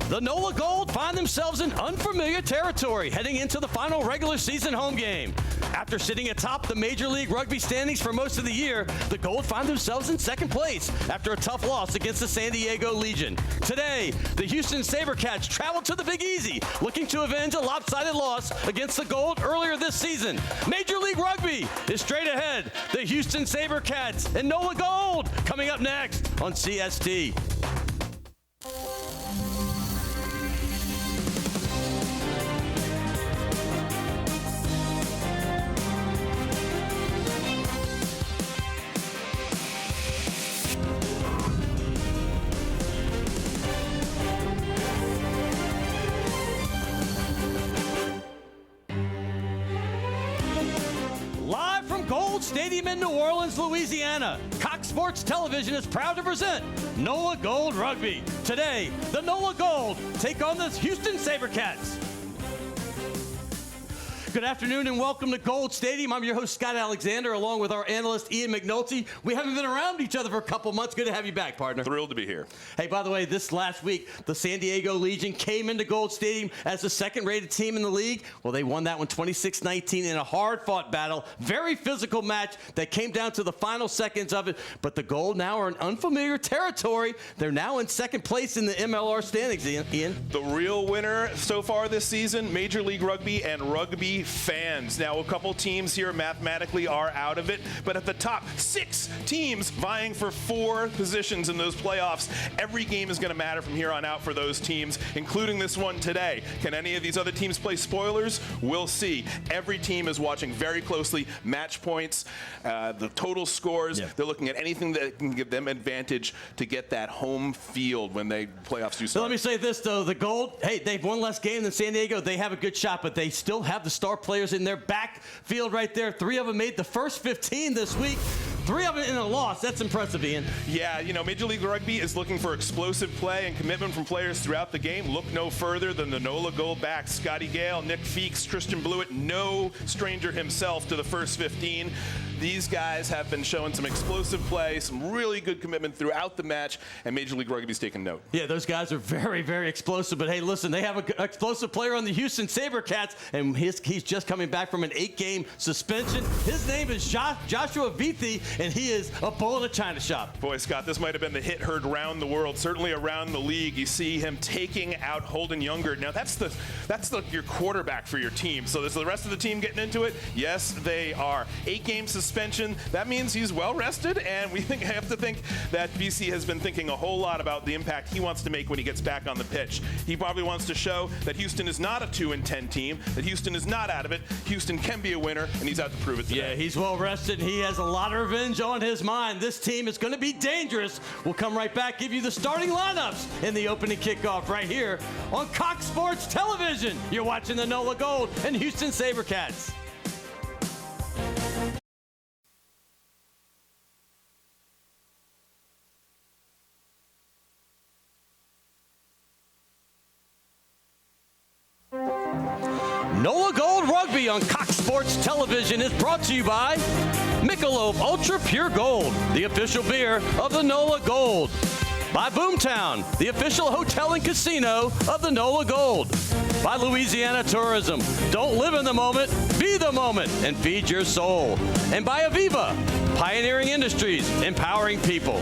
The NOLA Gold find themselves in unfamiliar territory heading into the final regular season home game. After sitting atop the Major League Rugby standings for most of the year, the Gold find themselves in second place after a tough loss against the San Diego Legion. Today, the Houston SaberCats travel to the Big Easy, looking to avenge a lopsided loss against the Gold earlier this season. Major League Rugby is straight ahead. The Houston SaberCats and NOLA Gold coming up next on CST. Live from Gold Stadium in New Orleans, Louisiana, Cox Sports Television is proud to present NOLA Gold Rugby. Today, the NOLA Gold take on the Houston SaberCats. Good afternoon and welcome to Gold Stadium. I'm your host, Scott Alexander, along with our analyst, Ian McNulty. We haven't been around each other for a couple months. Good to have you back, partner. Thrilled to be here. Hey, by the way, this last week, the San Diego Legion came into Gold Stadium as the second-rated team in the league. Well, they won that one 26-19 in a hard-fought battle. Very physical match that came down to the final seconds of it. But the Gold now are in unfamiliar territory. They're now in second place in the MLR standings, Ian. The real winner so far this season, Major League Rugby and Rugby fans. Now, a couple teams here mathematically are out of it, but at the top, 6 teams vying for 4 positions in those playoffs. Every game is going to matter from here on out for those teams, including this one today. Can any of these other teams play spoilers? We'll see. Every team is watching very closely match points, the total scores. Yeah. They're looking at anything that can give them advantage to get that home field when they playoffs do start. So let me say this, though. The Gold, hey, they've won less games than San Diego. They have a good shot, but they still have the star players in their backfield right there. 3 of them made the first 15 this week. 3 of them in a loss. That's impressive, Ian. Yeah, you know, Major League Rugby is looking for explosive play and commitment from players throughout the game. Look no further than the NOLA Gold backs. Scotty Gale, Nick Feeks, Tristan Blewett, no stranger himself to the first 15. These guys have been showing some explosive play, some really good commitment throughout the match, and Major League Rugby's taking note. Yeah, those guys are very, very explosive. But hey, listen, they have an explosive player on the Houston SaberCats, and he's just coming back from an 8-game suspension. His name is Joshua Vithi, and he is a bull in a china shop. Boy, Scott, this might have been the hit heard around the world, certainly around the league. You see him taking out Holden Younger. Now, that's your quarterback for your team. So is the rest of the team getting into it? Yes, they are. 8-game suspension. That means he's well rested, and we have to think that VC has been thinking a whole lot about the impact he wants to make when he gets back on the pitch. He probably wants to show that Houston is not a 2-10 team, that Houston is not out of it. Houston can be a winner, and he's out to prove it today. Yeah, he's well rested. He has a lot of revenge on his mind. This team is going to be dangerous. We'll come right back, give you the starting lineups in the opening kickoff right here on Cox Sports Television. You're watching the NOLA Gold and Houston SaberCats. NOLA Gold Rugby on Cox Sports Television is brought to you by Michelob Ultra Pure Gold, the official beer of the NOLA Gold. By Boomtown, the official hotel and casino of the NOLA Gold. By Louisiana Tourism. Don't live in the moment, be the moment, and feed your soul. And by Aviva, pioneering industries, empowering people.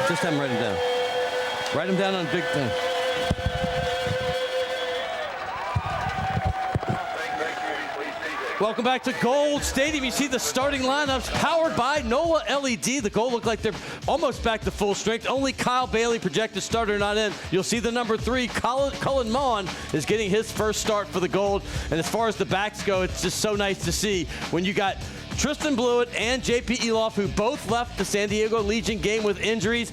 Just have them write it down. Write them down on a big thing. Welcome back to Gold Stadium. You see the starting lineups powered by NOLA LED. The Gold look like they're almost back to full strength. Only Kyle Bailey, projected starter, not in. You'll see the number 3, Cullen Maughan, is getting his first start for the Gold. And as far as the backs go, it's just so nice to see when you got Tristan Blewett and JP Eloff, who both left the San Diego Legion game with injuries.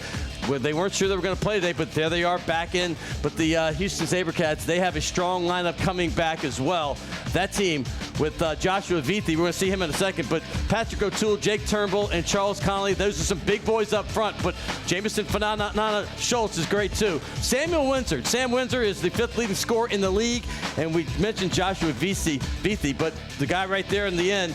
Well, they weren't sure they were going to play today, but there they are back in. But the Houston SaberCats, they have a strong lineup coming back as well. That team with Joshua Vithi, we're going to see him in a second, but Patrick O'Toole, Jake Turnbull, and Charles Connolly, those are some big boys up front, but Jamison Fanana Schultz is great too. Sam Windsor is the 5th leading scorer in the league, and we mentioned Joshua Vithi, but the guy right there in the end,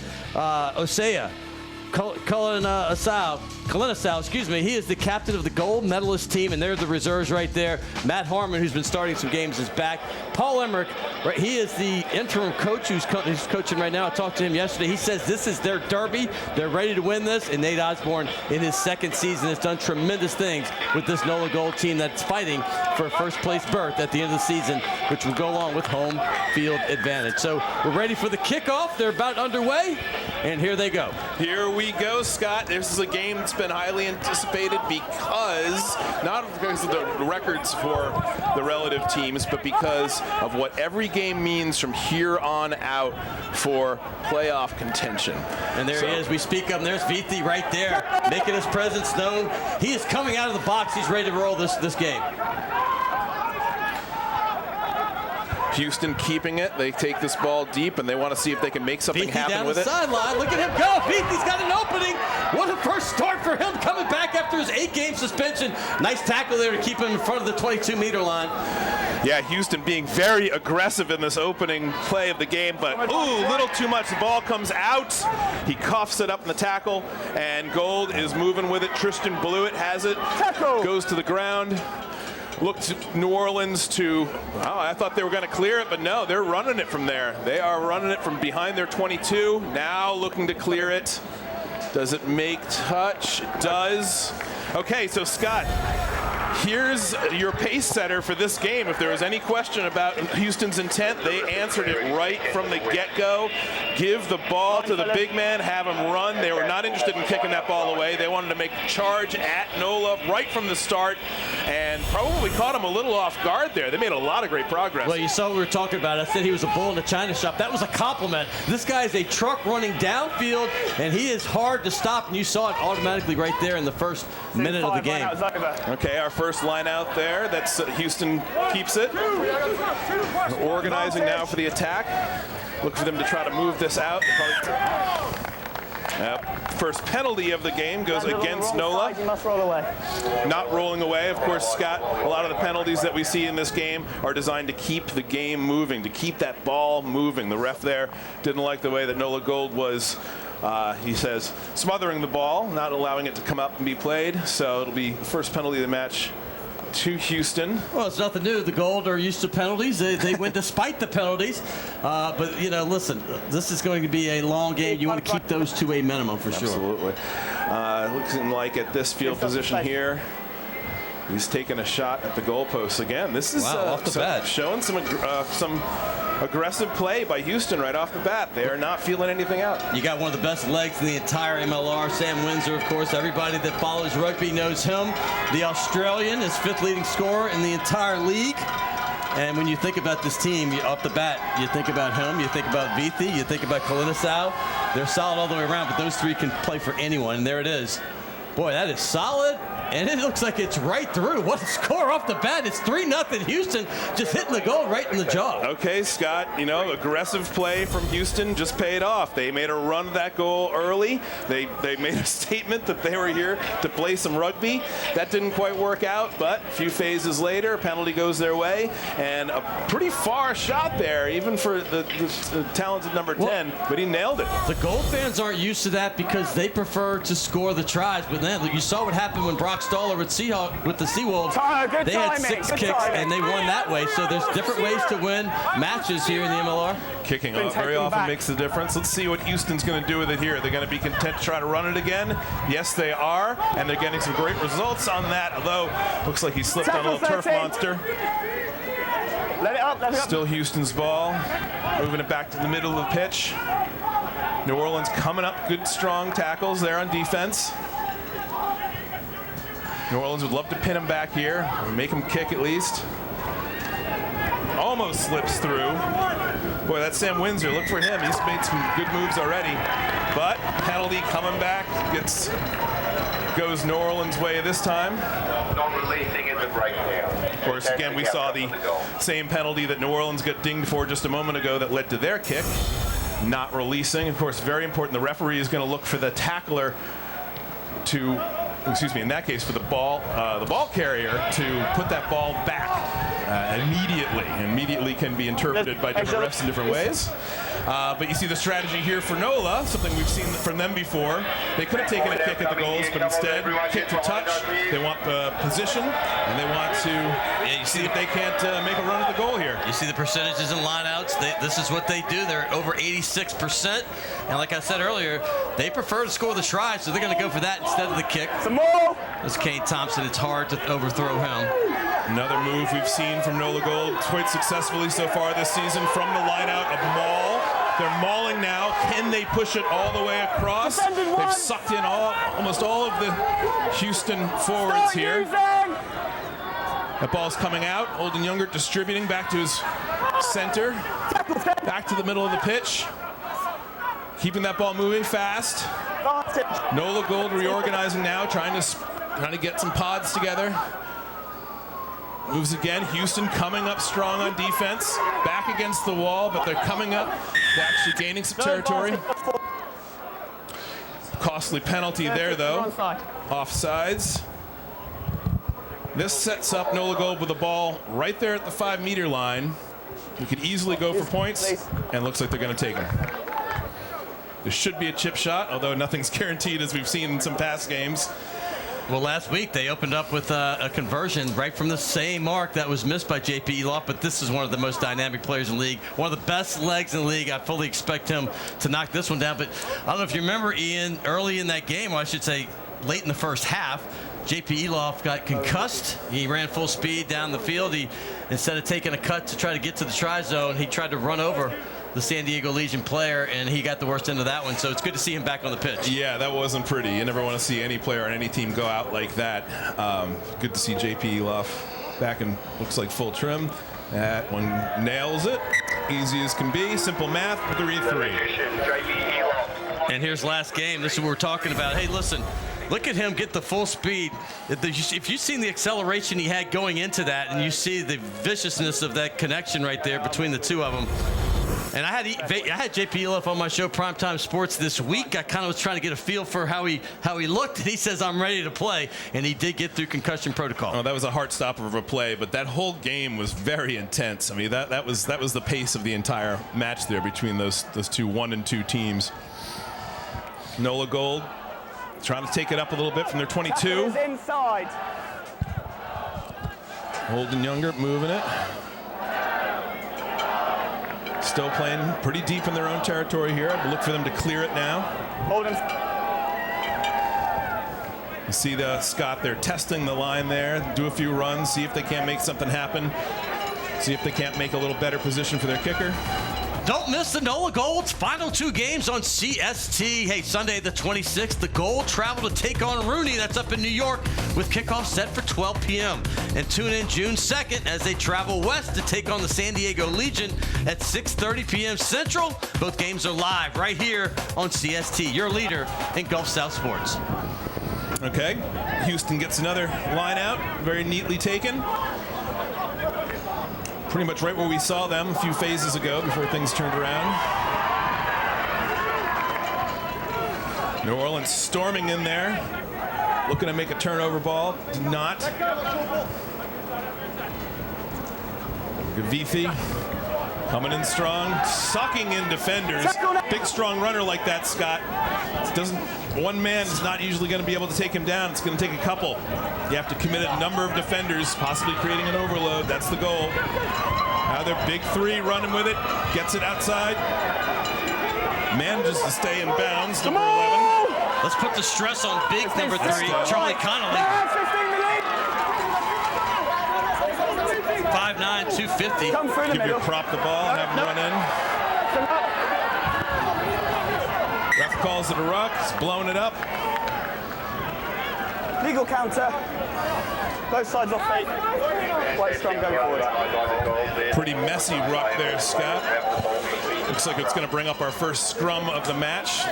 Cullen Asau, excuse me, he is the captain of the gold medalist team, and they're the reserves right there. Matt Harmon, who's been starting some games, is back. Paul Emmerich, right, he is the interim coach who's coaching right now. I talked to him yesterday. He says this is their derby. They're ready to win this, and Nate Osborne, in his 2nd season, has done tremendous things with this NOLA Gold team that's fighting for a first-place berth at the end of the season, which will go along with home field advantage. So we're ready for the kickoff. They're about underway, and here they go. Here we go, Scott. This is a game that's been highly anticipated because, not because of the records for the relative teams, but because of what every game means from here on out for playoff contention. And there he is. We speak of him. There's Vithi right there, making his presence known. He is coming out of the box. He's ready to roll this game. Houston keeping it. They take this ball deep, and they want to see if they can make something happen with it. Down the sideline. Look at him go. Vithi's got an opening. What a first start for him, coming back after his 8-game suspension. Nice tackle there to keep him in front of the 22-meter line. Yeah, Houston being very aggressive in this opening play of the game, but ooh, little too much. The ball comes out. He cuffs it up in the tackle, and Gold is moving with it. Tristan Blewett has it. Goes to the ground. Look to New Orleans to, I thought they were going to clear it, but no, they're running it from there. They are running it from behind their 22, now looking to clear it. Does it make touch? It does. Okay, so Scott, here's your pace setter for this game. If there was any question about Houston's intent, they answered it right from the get-go. Give the ball to the big man, have him run. They were not interested in kicking that ball away. They wanted to make a charge at NOLA right from the start, and probably caught him a little off guard there. They made a lot of great progress. Well, you saw what we were talking about. I said he was a bull in the china shop. That was a compliment. This guy is a truck running downfield, and he is hard to stop, and you saw it automatically right there in the first minute of the game. Okay, our first line out there. That's Houston keeps it. Organizing now for the attack. Look for them to try to move this out. Yep. First penalty of the game goes against NOLA. You must roll away. Not rolling away. Of course, Scott, a lot of the penalties that we see in this game are designed to keep the game moving, to keep that ball moving. The ref there didn't like the way that NOLA Gold was, he says, smothering the ball, not allowing it to come up and be played. So it'll be the first penalty of the match to Houston. Well, it's nothing new. The Gold are used to penalties. They win despite the penalties. But, you know, listen, this is going to be a long game. You want to keep those to a minimum for sure. Absolutely. Looking like at this field position here, he's taking a shot at the goalpost again. This is off the bat. Showing some aggressive play by Houston right off the bat. They are not feeling anything out. You got one of the best legs in the entire MLR. Sam Windsor, of course, everybody that follows rugby knows him. The Australian is 5th leading scorer in the entire league. And when you think about this team, off the bat, you think about him, you think about Vithi, you think about Kalinisau. They're solid all the way around, but those three can play for anyone, and there it is. Boy, that is solid. And it looks like it's right through. What a score off the bat. It's 3-0 Houston, just hitting the goal right in the jaw. Okay, Scott, you know, aggressive play from Houston just paid off. They made a run of that goal early. They made a statement that they were here to play some rugby. That didn't quite work out, but a few phases later, a penalty goes their way, and a pretty far shot there, even for the talented number 10, but he nailed it. The Gold fans aren't used to that because they prefer to score the tries, but them. You saw what happened when Brock Stoller with the Seawolves. They had 6 kicks and they won that way. So there's different ways to win matches here in the MLR. Kicking off very often makes the difference. Let's see what Houston's going to do with it here. They're going to be content to try to run it again. Yes, they are, and they're getting some great results on that, although looks like he slipped on a little turf monster. Let it up, let it up. Still Houston's ball. Moving it back to the middle of the pitch. New Orleans coming up. Good, strong tackles there on defense. New Orleans would love to pin him back here, or make him kick at least. Almost slips through. Boy, that's Sam Windsor. Look for him. He's made some good moves already. But penalty coming back. Goes New Orleans' way this time. Of course, again, we saw the same penalty that New Orleans got dinged for just a moment ago that led to their kick. Not releasing. Of course, very important. The referee is going to look for the tackler to, excuse me, in that case, for the ball carrier to put that ball back immediately. Immediately can be interpreted by different refs in different ways. But you see the strategy here for NOLA, something we've seen from them before. They could have taken a kick at the goals, but instead kick to touch. They want the position, and they want to see if they can't make a run at the goal here. You see the percentages in lineouts. This is what they do. They're over 86%. And like I said earlier, they prefer to score the try, so they're going to go for that instead of the kick. Some more. As Kane Thompson, it's hard to overthrow him. Another move we've seen from NOLA Gold quite successfully so far this season from the lineout of maul. They're mauling now. Can they push it all the way across? They've sucked in almost all of the Houston forwards here. That ball's coming out. Holden Younger distributing back to his center. Back to the middle of the pitch. Keeping that ball moving fast. NOLA Gold reorganizing now, trying to get some pods together. Moves again. Houston coming up strong on defense. Back against the wall, but they're coming up. They're actually gaining some territory. Costly penalty there, though. Offsides. This sets up NOLA Gold with the ball right there at the 5-meter line. We could easily go for points, and looks like they're going to take them. There should be a chip shot, although nothing's guaranteed, as we've seen in some past games. Well, last week they opened up with a conversion right from the same mark that was missed by J.P. Eloff, but this is one of the most dynamic players in the league, one of the best legs in the league. I fully expect him to knock this one down, but I don't know if you remember, Ian, early in that game, or I should say late in the first half, J.P. Eloff got concussed. He ran full speed down the field. Instead of taking a cut to try to get to the try zone, he tried to run over the San Diego Legion player, and he got the worst end of that one. So it's good to see him back on the pitch. Yeah, that wasn't pretty. You never want to see any player on any team go out like that. Good to see J.P. Eloff back in, looks like, full trim. That one nails it. Easy as can be. Simple math, 3-3. And here's last game. This is what we're talking about. Hey, listen. Look at him get the full speed. If you've seen the acceleration he had going into that, and you see the viciousness of that connection right there between the two of them. And I had J.P. Eloff on my show, Primetime Sports, this week. I kind of was trying to get a feel for how he looked, and he says, I'm ready to play. And he did get through concussion protocol. Oh, that was a heart stopper of a play, but that whole game was very intense. I mean, that was the pace of the entire match there between those two 1 and 2 teams. NOLA Gold trying to take it up a little bit from their 22. Inside. Holden Younger moving it. Still playing pretty deep in their own territory here. I'd look for them to clear it now. Holden. You see Scott, they're testing the line there, do a few runs, see if they can't make something happen, see if they can't make a little better position for their kicker. Don't miss the NOLA Gold's final 2 games on CST. Hey, Sunday the 26th, the Gold travel to take on Rooney. That's up in New York with kickoff set for 12 p.m. And tune in June 2nd as they travel west to take on the San Diego Legion at 6:30 p.m. Central. Both games are live right here on CST, your leader in Gulf South sports. Okay, Houston gets another line out, very neatly taken. Pretty much right where we saw them a few phases ago before things turned around. New Orleans storming in there, looking to make a turnover ball. Did not. Gavithi coming in strong, sucking in defenders. Big, strong runner like that, Scott. one man is not usually going to be able to take him down. It's going to take a couple. You have to commit a number of defenders, possibly creating an overload. That's the goal. Now they're big three, running with it. Gets it outside. Manages to stay in bounds, number 11. Let's put the stress on big number 3, Charlie Connolly. 5'9", 250. Give your prop the ball and have him run in. Ref calls it a ruck. He's blowing it up. Legal counter. Both sides off feet. White scrum going forward. Pretty messy ruck there, Scott. Looks like it's going to bring up our first scrum of the match.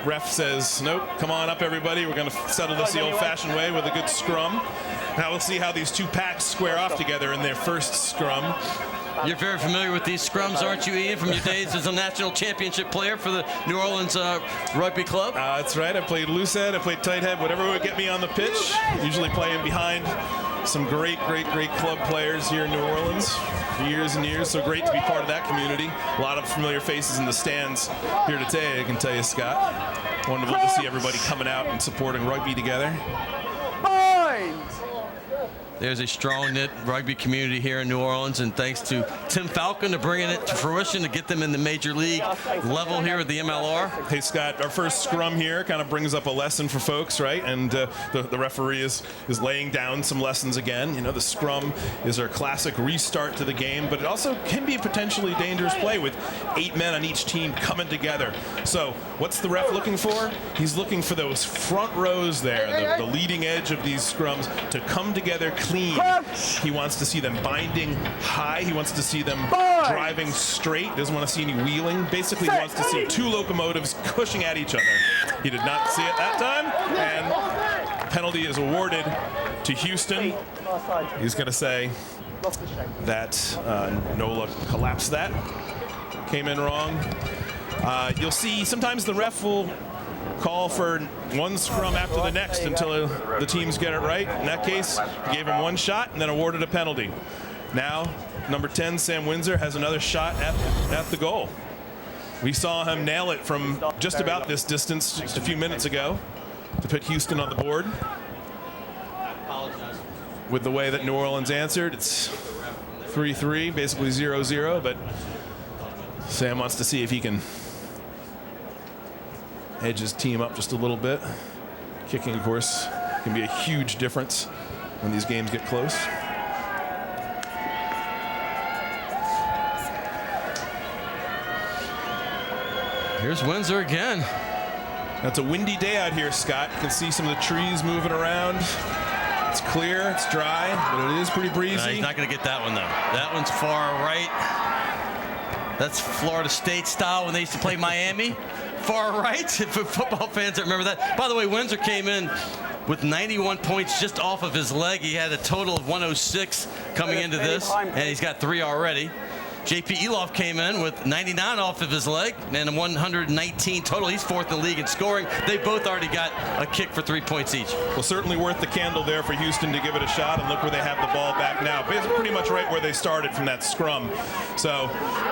Ref says, nope, come on up, everybody. We're going to settle this the old-fashioned way with a good scrum. Now we'll see how these two packs square off together in their first scrum. You're very familiar with these scrums, aren't you, Ian, from your days as a national championship player for the New Orleans Rugby Club? That's right. I played loose head, I played tight head, whatever would get me on the pitch. Usually playing behind some great club players here in New Orleans for years and years. So great to be part of that community. A lot of familiar faces in the stands here today, I can tell you, Scott. Wonderful to see everybody coming out and supporting rugby together. There's a strong-knit rugby community here in New Orleans, and thanks to Tim Falcon to bringing it to fruition to get them in the major league level here at the MLR. Hey, Scott, our first scrum here kind of brings up a lesson for folks, right? And the referee is laying down some lessons again. You know, the scrum is our classic restart to the game, but it also can be a potentially dangerous play with 8 men on each team coming together. So what's the ref looking for? He's looking for those front rows there, the leading edge of these scrums, to come together clean. He wants to see them binding high. He wants to see them driving straight. Doesn't want to see any wheeling. Basically, he wants to see two locomotives pushing at each other. He did not see it that time, and penalty is awarded to Houston. He's going to say that NOLA collapsed that. Came in wrong. You'll see sometimes the ref will call for one scrum after the next until the teams get it right. In that case, he gave him one shot and then awarded a penalty. Now, number 10, Sam Windsor, has another shot at the goal. We saw him nail it from just about this distance just a few minutes ago to put Houston on the board. With the way that New Orleans answered, it's 3-3, basically 0-0, but Sam wants to see if he can edge his team up just a little bit. Kicking, of course, can be a huge difference when these games get close. Here's Windsor again. It's a windy day out here, Scott. You can see some of the trees moving around. It's clear, it's dry, but it is pretty breezy. He's not going to get that one, though. That one's far right. That's Florida State style when they used to play Miami. Far right, for football fans that remember that. By the way, Windsor came in with 91 points just off of his leg. He had a total of 106 coming into this, and he's got 3 already. J.P. Eloff came in with 99 off of his leg and 119 total. He's 4th in the league in scoring. They both already got a kick for 3 points each. Well, certainly worth the candle there for Houston to give it a shot, and look where they have the ball back now. Pretty much right where they started from that scrum. So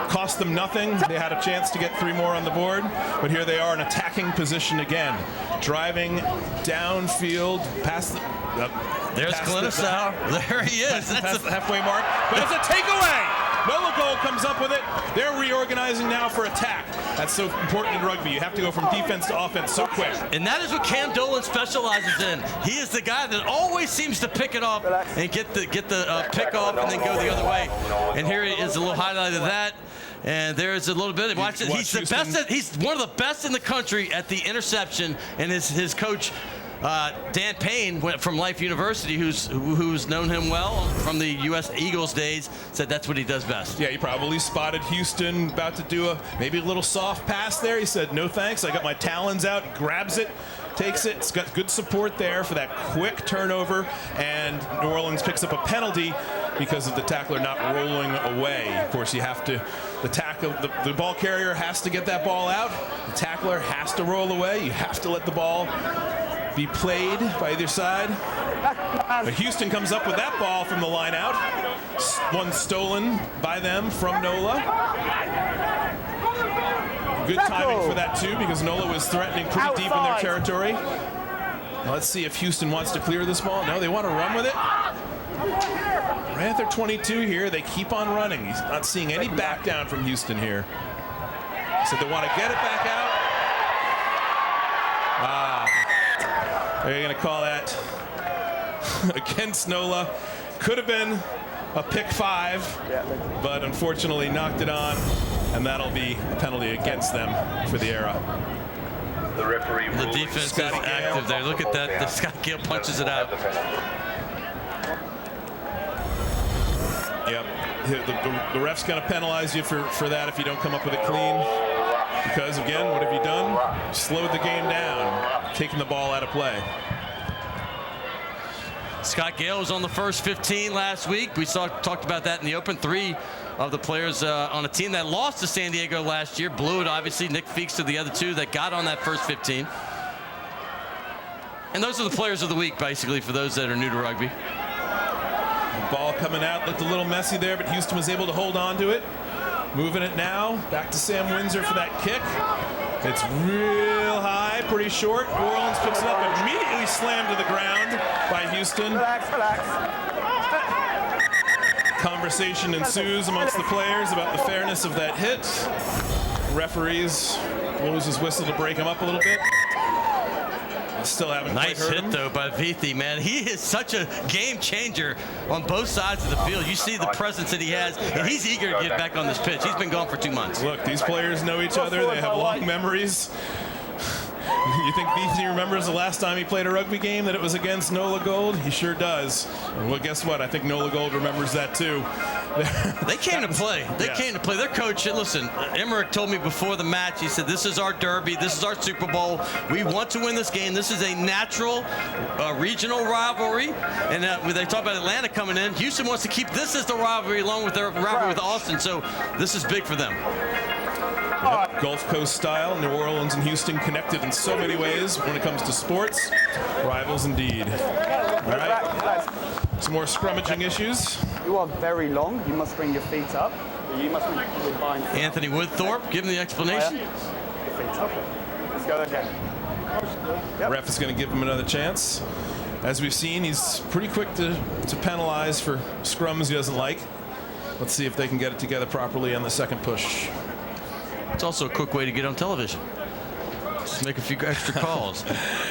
cost them nothing. They had a chance to get 3 more on the board, but here they are in attacking position again. Driving downfield past the... There's Glennisau. There he is. That's the halfway mark, but it's a takeaway. NOLA Gold comes up with it. They're reorganizing now for attack. That's so important in rugby. You have to go from defense to offense so quick. And that is what Cam Dolan specializes in. He is the guy that always seems to pick it off and get the pick off and then go the other way. And here is a little highlight of that. And there's a little bit. Watch it. He's the best. He's one of the best in the country at the interception. And his coach, Dan Payne, went from Life University, who's known him well from the U.S. Eagles days, said that's what he does best. Yeah, he probably spotted Houston about to do maybe a little soft pass there. He said, no thanks. I got my talons out. Grabs it, takes it. It's got good support there for that quick turnover. And New Orleans picks up a penalty because of the tackler not rolling away. Of course, you have to, the ball carrier has to get that ball out. The tackler has to roll away. You have to let the ball be played by either side. But Houston comes up with that ball from the line out. One stolen by them from NOLA. Good timing for that, too, because NOLA was threatening pretty deep in their territory. Now, let's see if Houston wants to clear this ball. No, they want to run with it. Right at their 22 here, they keep on running. He's not seeing any back down from Houston here. So they want to get it back out. They're going to call that against NOLA. Could have been a pick 5, but unfortunately knocked it on, and that'll be a penalty against them for the era. The defense is active there. Look at that. Scott Gale punches it out. Yep. The ref's going to penalize you for that if you don't come up with it clean. Because, again, what have you done? Slowed the game down, taking the ball out of play. Scott Gale was on the first 15 last week. We talked about that in the open. 3 of the players on a team that lost to San Diego last year blew it, obviously. Nick Feeks to the other 2 that got on that first 15. And those are the players of the week, basically, for those that are new to rugby. The ball coming out looked a little messy there, but Houston was able to hold on to it. Moving it now, back to Sam Windsor for that kick. It's real high, pretty short. New Orleans picks it up, immediately slammed to the ground by Houston. Relax, relax. Conversation ensues amongst the players about the fairness of that hit. Referees blows his whistle to break him up a little bit. Still haven't quite nice hurt hit him. though by Vithi, man. He is such a game changer on both sides of the field. You see the presence that he has, and he's eager to get back on this pitch. He's been gone for 2 months. Look, these players know each other. They have long memories. You think Vithi remembers the last time he played a rugby game that it was against NOLA Gold? He sure does. Well, guess what? I think NOLA Gold remembers that too. They came to play. They came to play. Their coach, listen, Emmerich told me before the match, he said, this is our derby. This is our Super Bowl. We want to win this game. This is a natural regional rivalry. And when they talk about Atlanta coming in, Houston wants to keep this as the rivalry along with their rivalry with Austin. So this is big for them. Yep, Gulf Coast style. New Orleans and Houston connected in so many ways when it comes to sports. Rivals indeed. All right. Some more scrummaging issues. You are very long. You must bring your feet up. You must bring your behind. Anthony Woodthorpe, give him the explanation. Your feet up. Let's go again. Yep. Ref is going to give him another chance. As we've seen, he's pretty quick to penalize for scrums he doesn't like. Let's see if they can get it together properly on the second push. It's also a quick way to get on television. Just make a few extra calls.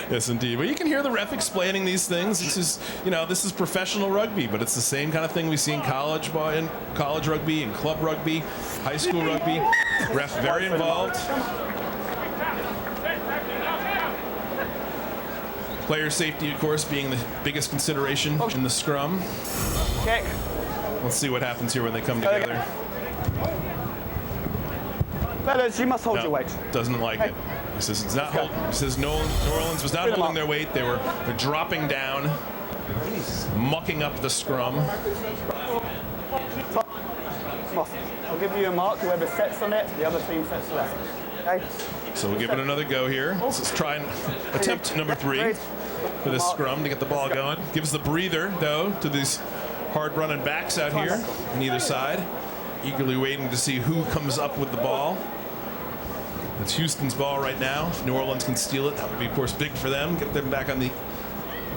Yes, indeed. Well, you can hear the ref explaining these things. This is, this is professional rugby, but it's the same kind of thing we see in college rugby, and club rugby, high school rugby. Ref very involved. Player safety, of course, being the biggest consideration in the scrum. Kick. Let's see what happens here when they come together. Fellas, you must hold your weight. Doesn't like it. He says it's not hold. He says New Orleans was not holding their weight. They're dropping down, mucking up the scrum. I'll give you a mark. Whoever sets on it, the other team sets left. Okay? So we'll give it another go here. Let's try and attempt number 3 for this scrum to get the ball going. Gives the breather, though, to these hard-running backs out here on either side. Eagerly waiting to see who comes up with the ball. It's Houston's ball right now. If New Orleans can steal it, that would be, of course, big for them. Get them back on the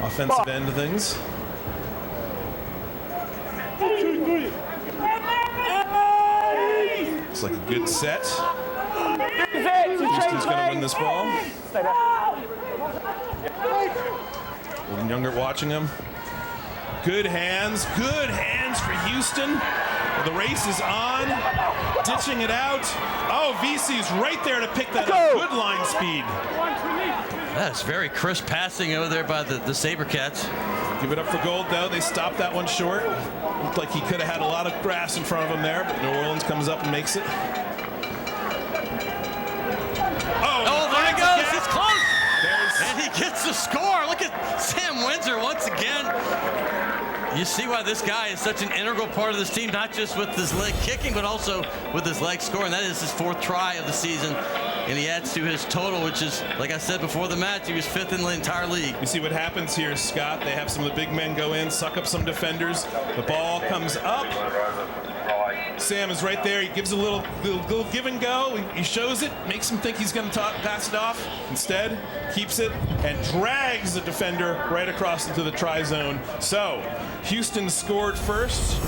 offensive end of things. Looks like a good set. Houston's going to win this ball. Golden Younger watching him. Good hands for Houston. The race is on, ditching it out. Oh, VC's right there to pick that up. Good line speed. That's very crisp passing over there by the SaberCats. Give it up for Gold, though. They stopped that one short. Looked like he could have had a lot of grass in front of him there, but New Orleans comes up and makes it. Oh, there it goes. It's close. And he gets the score. Look at Sam Windsor once again. You see why this guy is such an integral part of this team, not just with his leg kicking, but also with his leg scoring. That is his 4th try of the season, and he adds to his total, which is, like I said before the match, he was 5th in the entire league. You see what happens here, Scott. They have some of the big men go in, suck up some defenders. The ball comes up. Sam is right there. He gives a little give and go. He shows it, makes him think he's going to pass it off. Instead, keeps it and drags the defender right across into the try zone. So, Houston scored first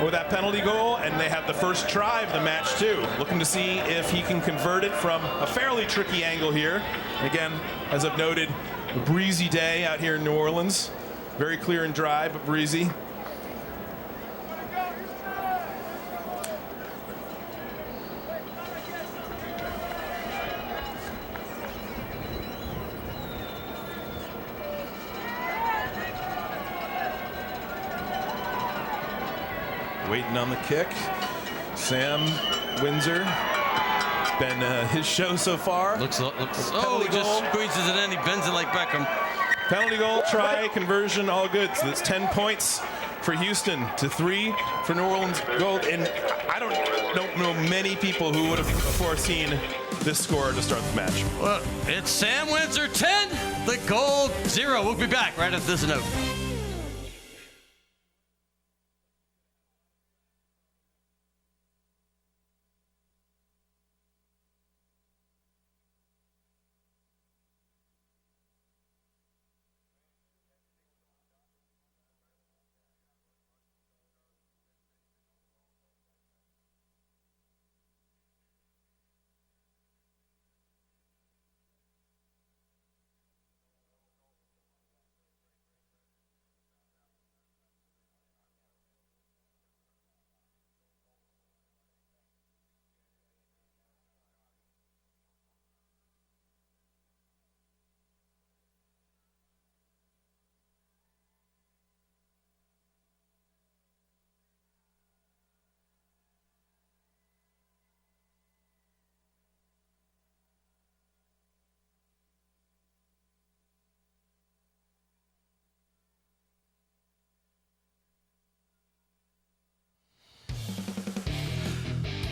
with that penalty goal, and they have the first try of the match too. Looking to see if he can convert it from a fairly tricky angle here. Again, as I've noted, a breezy day out here in New Orleans. Very clear and dry, but breezy. Waiting on the kick. Sam Windsor. It's been his show so far. Looks oh, he just squeezes it in. He bends it like Beckham. Penalty goal, try, conversion, all good. So that's 10 points for Houston to 3 for New Orleans Gold. And I don't know many people who would have foreseen this score to start the match. Well, it's Sam Windsor 10, the Gold 0. We'll be back right after this note.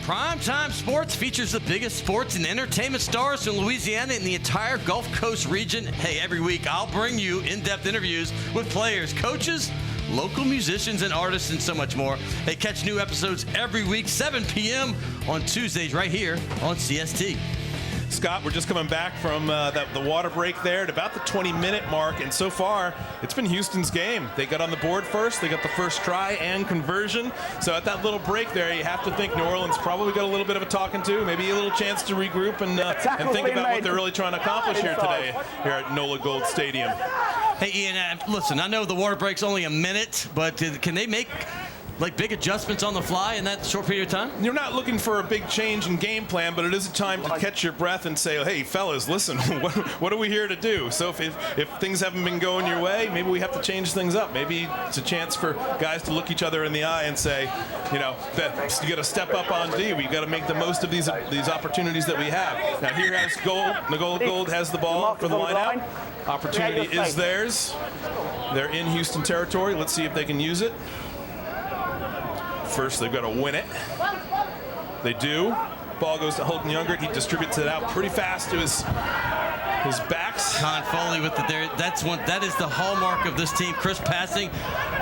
Primetime Sports features the biggest sports and entertainment stars from Louisiana and the entire Gulf Coast region. Hey, every week I'll bring you in-depth interviews with players, coaches, local musicians, and artists, and so much more. Hey, catch new episodes every week, 7 p.m. on Tuesdays right here on CST. Scott, we're just coming back from the water break there at about the 20-minute mark, and so far, it's been Houston's game. They got on the board first. They got the first try and conversion. So at that little break there, you have to think New Orleans probably got a little bit of a talking to, maybe a little chance to regroup and think about what they're really trying to accomplish here today here at NOLA Gold Stadium. Hey, Ian, listen, I know the water break's only a minute, but can they make big adjustments on the fly in that short period of time? You're not looking for a big change in game plan, but it is a time to catch your breath and say, hey, fellas, listen, what are we here to do? So if things haven't been going your way, maybe we have to change things up. Maybe it's a chance for guys to look each other in the eye and say, you got to step up on D. We've got to make the most of these opportunities that we have. Now here has Gold. NOLA Gold has the ball for the line out. Opportunity is theirs. They're in Houston territory. Let's see if they can use it. First, they've got to win it. They do. Ball goes to Holton Younger. He distributes it out pretty fast to his backs. Con Foley with it there. That is the hallmark of this team. Crisp passing.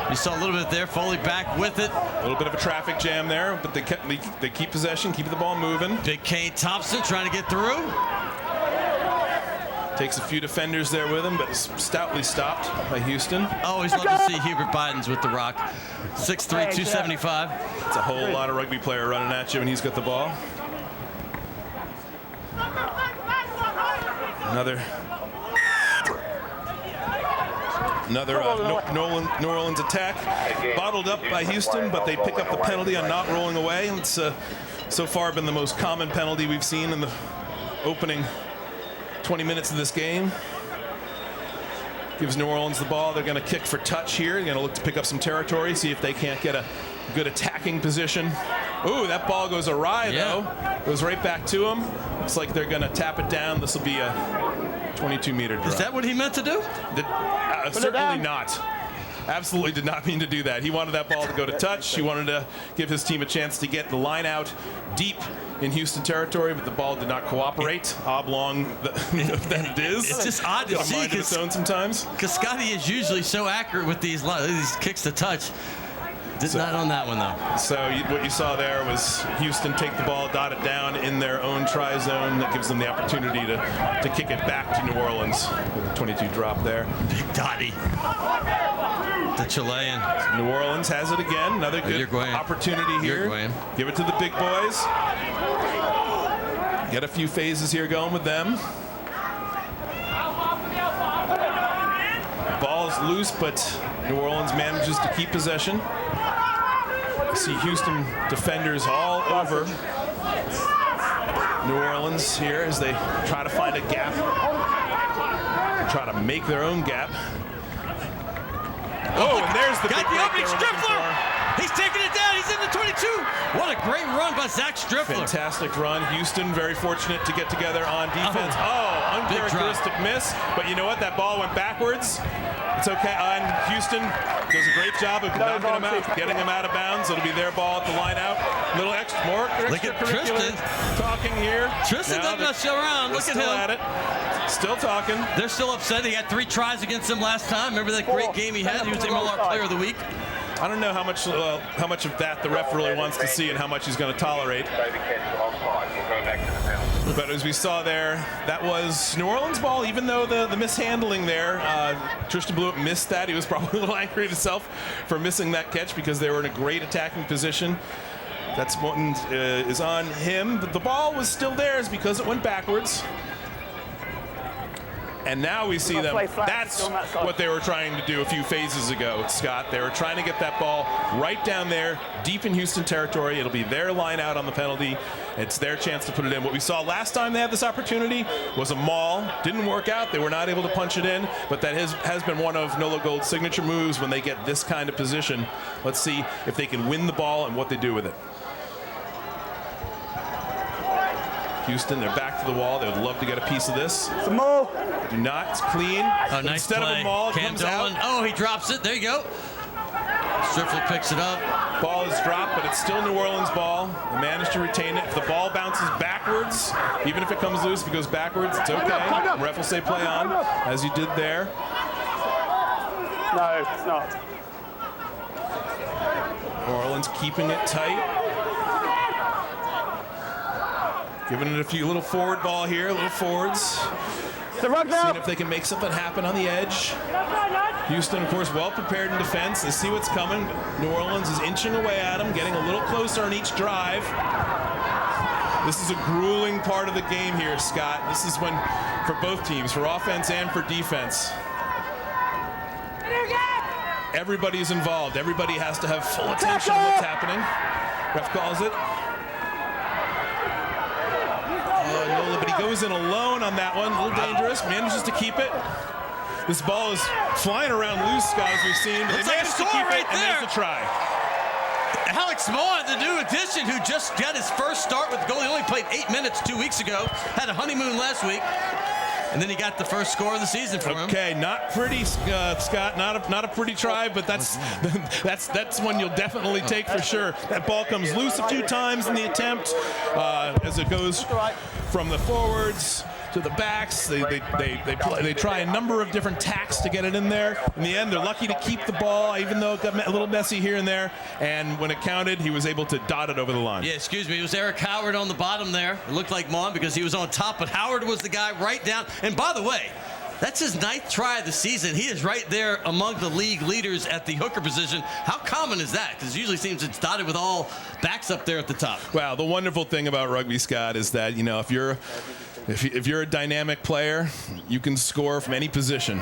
You saw a little bit there. Foley back with it. A little bit of a traffic jam there, but they keep possession, keep the ball moving. Big Kane Thompson trying to get through. Takes a few defenders there with him, but stoutly stopped by Houston. Always love to see Hubert Bidens with the rock. 6'3", 275. It's a whole lot of rugby player running at you when he's got the ball. Another New Orleans attack. Bottled up by Houston, but they pick up the penalty on not rolling away. It's so far been the most common penalty we've seen in the opening 20 minutes of this game. Gives New Orleans the ball. They're going to kick for touch here. They're going to look to pick up some territory, see if they can't get a good attacking position. Ooh, that ball goes awry, though. Goes right back to them. Looks like they're going to tap it down. This will be a 22-meter drop. Is that what he meant to do? Certainly not. Absolutely did not mean to do that. He wanted that ball to go to touch. He wanted to give his team a chance to get the line out deep in Houston territory, but the ball did not cooperate. Oblong that it is. It's just odd to see because sometimes. Because Scotty is usually so accurate with these kicks to touch. Did not on that one, though. So what you saw there was Houston take the ball, dot it down in their own try zone. That gives them the opportunity to kick it back to New Orleans. With a 22 drop there. Big Dottie. The Chilean. New Orleans has it again. Another good opportunity here. Give it to the big boys. Get a few phases here going with them. Ball's loose, but New Orleans manages to keep possession. See Houston defenders all over New Orleans here as they try to find a gap, try to make their own gap. Oh, and there's the got the opening. Striffler. He's taking it down. He's in the 22. What a great run by Zach Striffler. Fantastic run. Houston very fortunate to get together on defense. Oh, uncharacteristic miss. But you know what? That ball went backwards. It's okay. And Houston does a great job of knocking him out, getting him out of bounds. It'll be their ball at the line out. Little more extracurricular talking here. Tristan doesn't mess around. Look at him. At it. Still talking. They're still upset. He had 3 tries against them last time. Remember that great game he had? He was the NOLA Player of the Week. I don't know how much of that the ref really wants to see and how much he's going to tolerate. But as we saw there, that was New Orleans ball, even though the mishandling there, Tristan Blewett missed that. He was probably a little angry at himself for missing that catch because they were in a great attacking position. That's what is on him. But the ball was still theirs because it went backwards. And now we see them. That's what they were trying to do a few phases ago, Scott. They were trying to get that ball right down there, deep in Houston territory. It'll be their line out on the penalty. It's their chance to put it in. What we saw last time they had this opportunity was a maul. Didn't work out. They were not able to punch it in, but that has been one of NOLA Gold's signature moves when they get this kind of position. Let's see if they can win the ball and what they do with it. Houston, they're back to the wall. They would love to get a piece of this. Some more. Do not. It's clean. Oh, nice Instead play. of a maul, it comes out. Oh, he drops it. There you go. Striffler picks it up. Ball is dropped, but it's still New Orleans ball. They managed to retain it. If the ball bounces backwards, even if it comes loose, if it goes backwards, it's okay. The ref will say play on, as you did there. No, it's not. New Orleans keeping it tight. Giving it a few little forward ball here, little forwards. Seeing if they can make something happen on the edge. Houston, of course, well prepared in defense. They see what's coming. New Orleans is inching away at them, getting a little closer on each drive. This is a grueling part of the game here, Scott. This is when, for both teams, for offense and for defense, everybody's involved. Everybody has to have full attention to what's happening. Ref calls it. NOLA, but he goes in alone on that one. A little dangerous. Manages to keep it. This ball is flying around loose, Scott, as we've seen. But they managed to keep it, and there's the try. Alex Small, the new addition, who just got his first start with the goal. He only played 8 minutes 2 weeks ago. Had a honeymoon last week. And then he got the first score of the season for him. Okay, not pretty, Scott. Not a pretty try, but that's one you'll definitely take for sure. That ball comes loose a few times in the attempt as it goes from the forwards to the backs. They try a number of different tacks to get it in there. In the end, they're lucky to keep the ball, even though it got a little messy here and there. And when it counted, he was able to dot it over the line. Yeah, excuse me. It was Eric Howard on the bottom there. It looked like Mon because he was on top, but Howard was the guy right down. And by the way, that's his 9th try of the season. He is right there among the league leaders at the hooker position. How common is that? Because it usually seems it's dotted with all backs up there at the top. Wow, the wonderful thing about rugby, Scott, is that, you know, if you're a dynamic player, you can score from any position.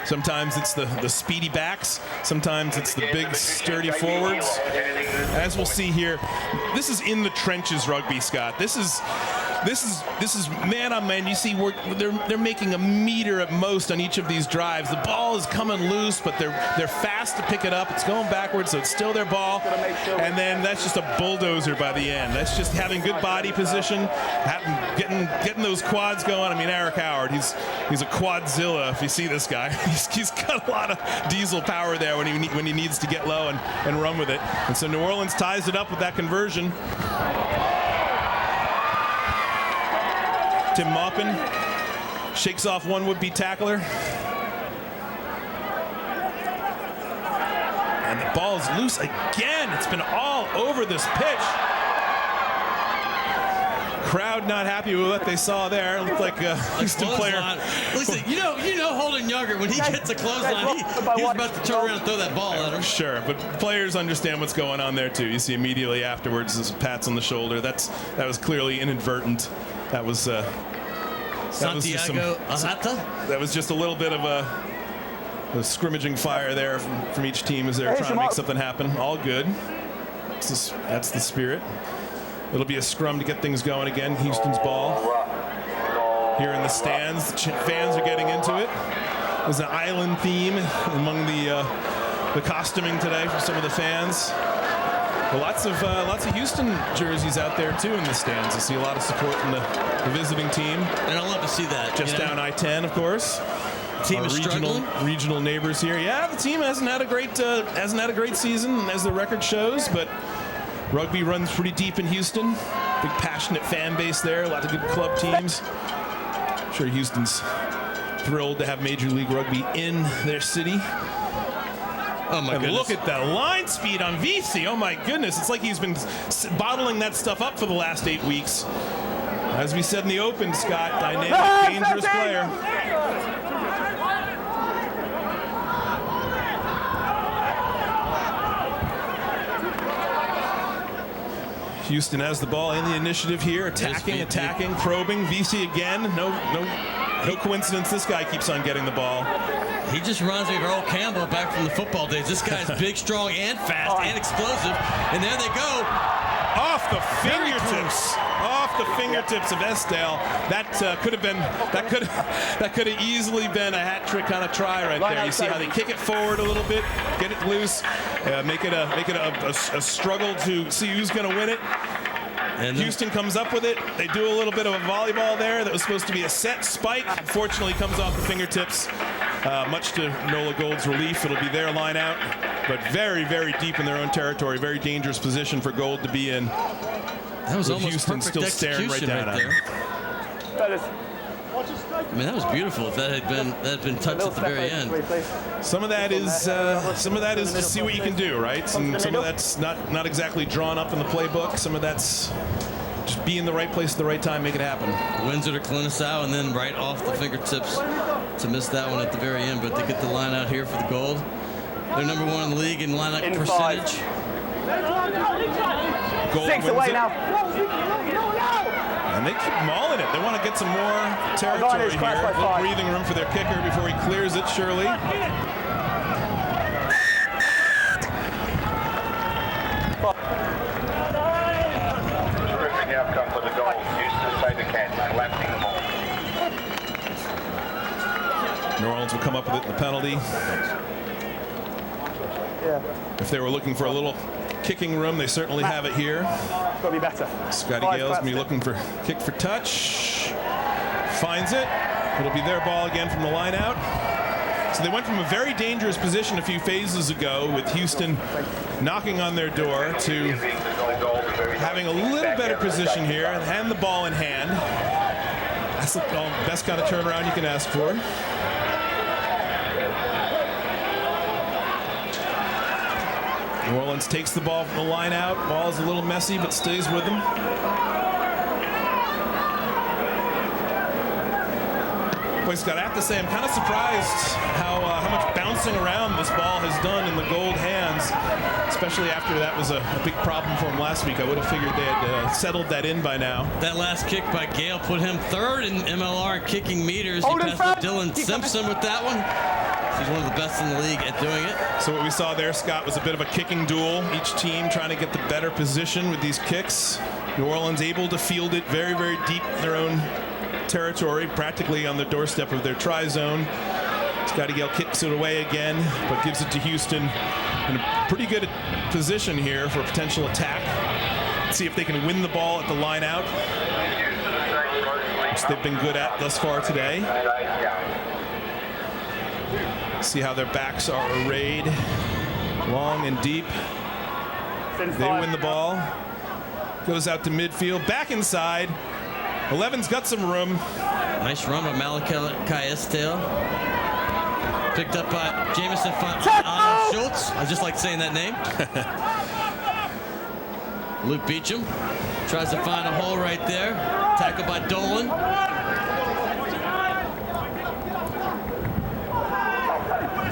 Sometimes it's the speedy backs. Sometimes it's the big, sturdy forwards. As we'll see here, this is in the trenches rugby, Scott. This is man on man. You see, they're making a meter at most on each of these drives. The ball is coming loose, but they're fast to pick it up. It's going backwards, so it's still their ball. And then that's just a bulldozer by the end. That's just having good body position, getting those quads going. I mean, Eric Howard, he's a quadzilla. If you see this guy, he's got a lot of diesel power there when he needs to get low and run with it. And so New Orleans ties it up with that conversion. Tim Maupin shakes off one would-be tackler. And the ball's loose again. It's been all over this pitch. Crowd not happy with what they saw there. It looked like a Houston player. Listen, you know Holden Younger, when he gets a clothesline, he's about to turn around and throw that ball at him. Sure, but players understand what's going on there too. You see immediately afterwards this pats on the shoulder. That was clearly inadvertent. That was Santiago Ahata? That was just a little bit of a scrimmaging fire there from each team as they're trying to make something happen. All good. That's the spirit. It'll be a scrum to get things going again. Houston's ball. Here in the stands, the fans are getting into it. There's an island theme among the costuming today from some of the fans. But lots of Houston jerseys out there too in the stands. I see a lot of support from the visiting team. And I love to see that. Just down I-10, of course. Team is struggling. Regional neighbors here. Yeah, the team hasn't had a great season as the record shows, but Rugby runs pretty deep in Houston. Big passionate fan base there. A lot of good club teams. I'm sure Houston's thrilled to have Major League Rugby in their city. Oh my goodness. Look at that line speed on VC. Oh my goodness. It's like he's been bottling that stuff up for the last 8 weeks. As we said in the open, Scott, dynamic, dangerous player. Houston has the ball in the initiative here, attacking, probing. VC again. No coincidence. This guy keeps on getting the ball. He just reminds me of Earl Campbell back from the football days. This guy's big, strong, and fast, and explosive. And there they go. Off the fingertips. Off the fingertips of Estelle. That could have easily been a hat trick kind of try right there. You see how they kick it forward a little bit, get it loose, make it a struggle to see who's going to win it. And Houston comes up with it. They do a little bit of a volleyball there that was supposed to be a set spike. Unfortunately, comes off the fingertips. Much to NOLA Gold's relief, it'll be their line out. But very, very deep in their own territory. Very dangerous position for Gold to be in. That was almost Houston perfect still staring right down at him. I mean, that was beautiful. If that had been touched at the very end. Some of that is to see what you can do, right? Some of that's not exactly drawn up in the playbook. Some of that's just be in the right place at the right time, make it happen. Windsor to Clinisau, and then right off the fingertips to miss that one at the very end. But they get the line out here for the Gold. They're number 1 in the league in line-out percentage. Gold 6 away now. And they keep mauling it. They want to get some more territory here. A little breathing room for their kicker before he clears it, surely. Terrific outcome for the Gold. Houston SaberCats collapsing the ball. New Orleans will come up with it in the penalty. If they were looking for a little kicking room, they certainly have it here. Got to be better. Scotty Gale's going to be looking for kick for touch. Finds it. It'll be their ball again from the line out. So they went from a very dangerous position a few phases ago with Houston knocking on their door to having a little better position here and the ball in hand. That's the best kind of turnaround you can ask for. New Orleans takes the ball from the line out. Ball is a little messy, but stays with them. Boy, Scott, I have to say, I'm kind of surprised how much bouncing around this ball has done in the Gold hands, especially after that was a big problem for him last week. I would have figured they had settled that in by now. That last kick by Gale put him 3rd in MLR kicking meters. He passed up Dylan Simpson with that one. He's one of the best in the league at doing it. So what we saw there, Scott, was a bit of a kicking duel. Each team trying to get the better position with these kicks. New Orleans able to field it very, very deep in their own territory, practically on the doorstep of their try zone. Scotty Gale kicks it away again, but gives it to Houston in a pretty good position here for a potential attack. Let's see if they can win the ball at the line out, which they've been good at thus far today. See how their backs are arrayed, long and deep. They win the ball. Goes out to midfield, back inside. 11's got some room. Nice run by Malachi Estelle. Picked up by Jamison Fontana. Schultz. I just like saying that name. Luke Beecham tries to find a hole right there. Tackled by Dolan.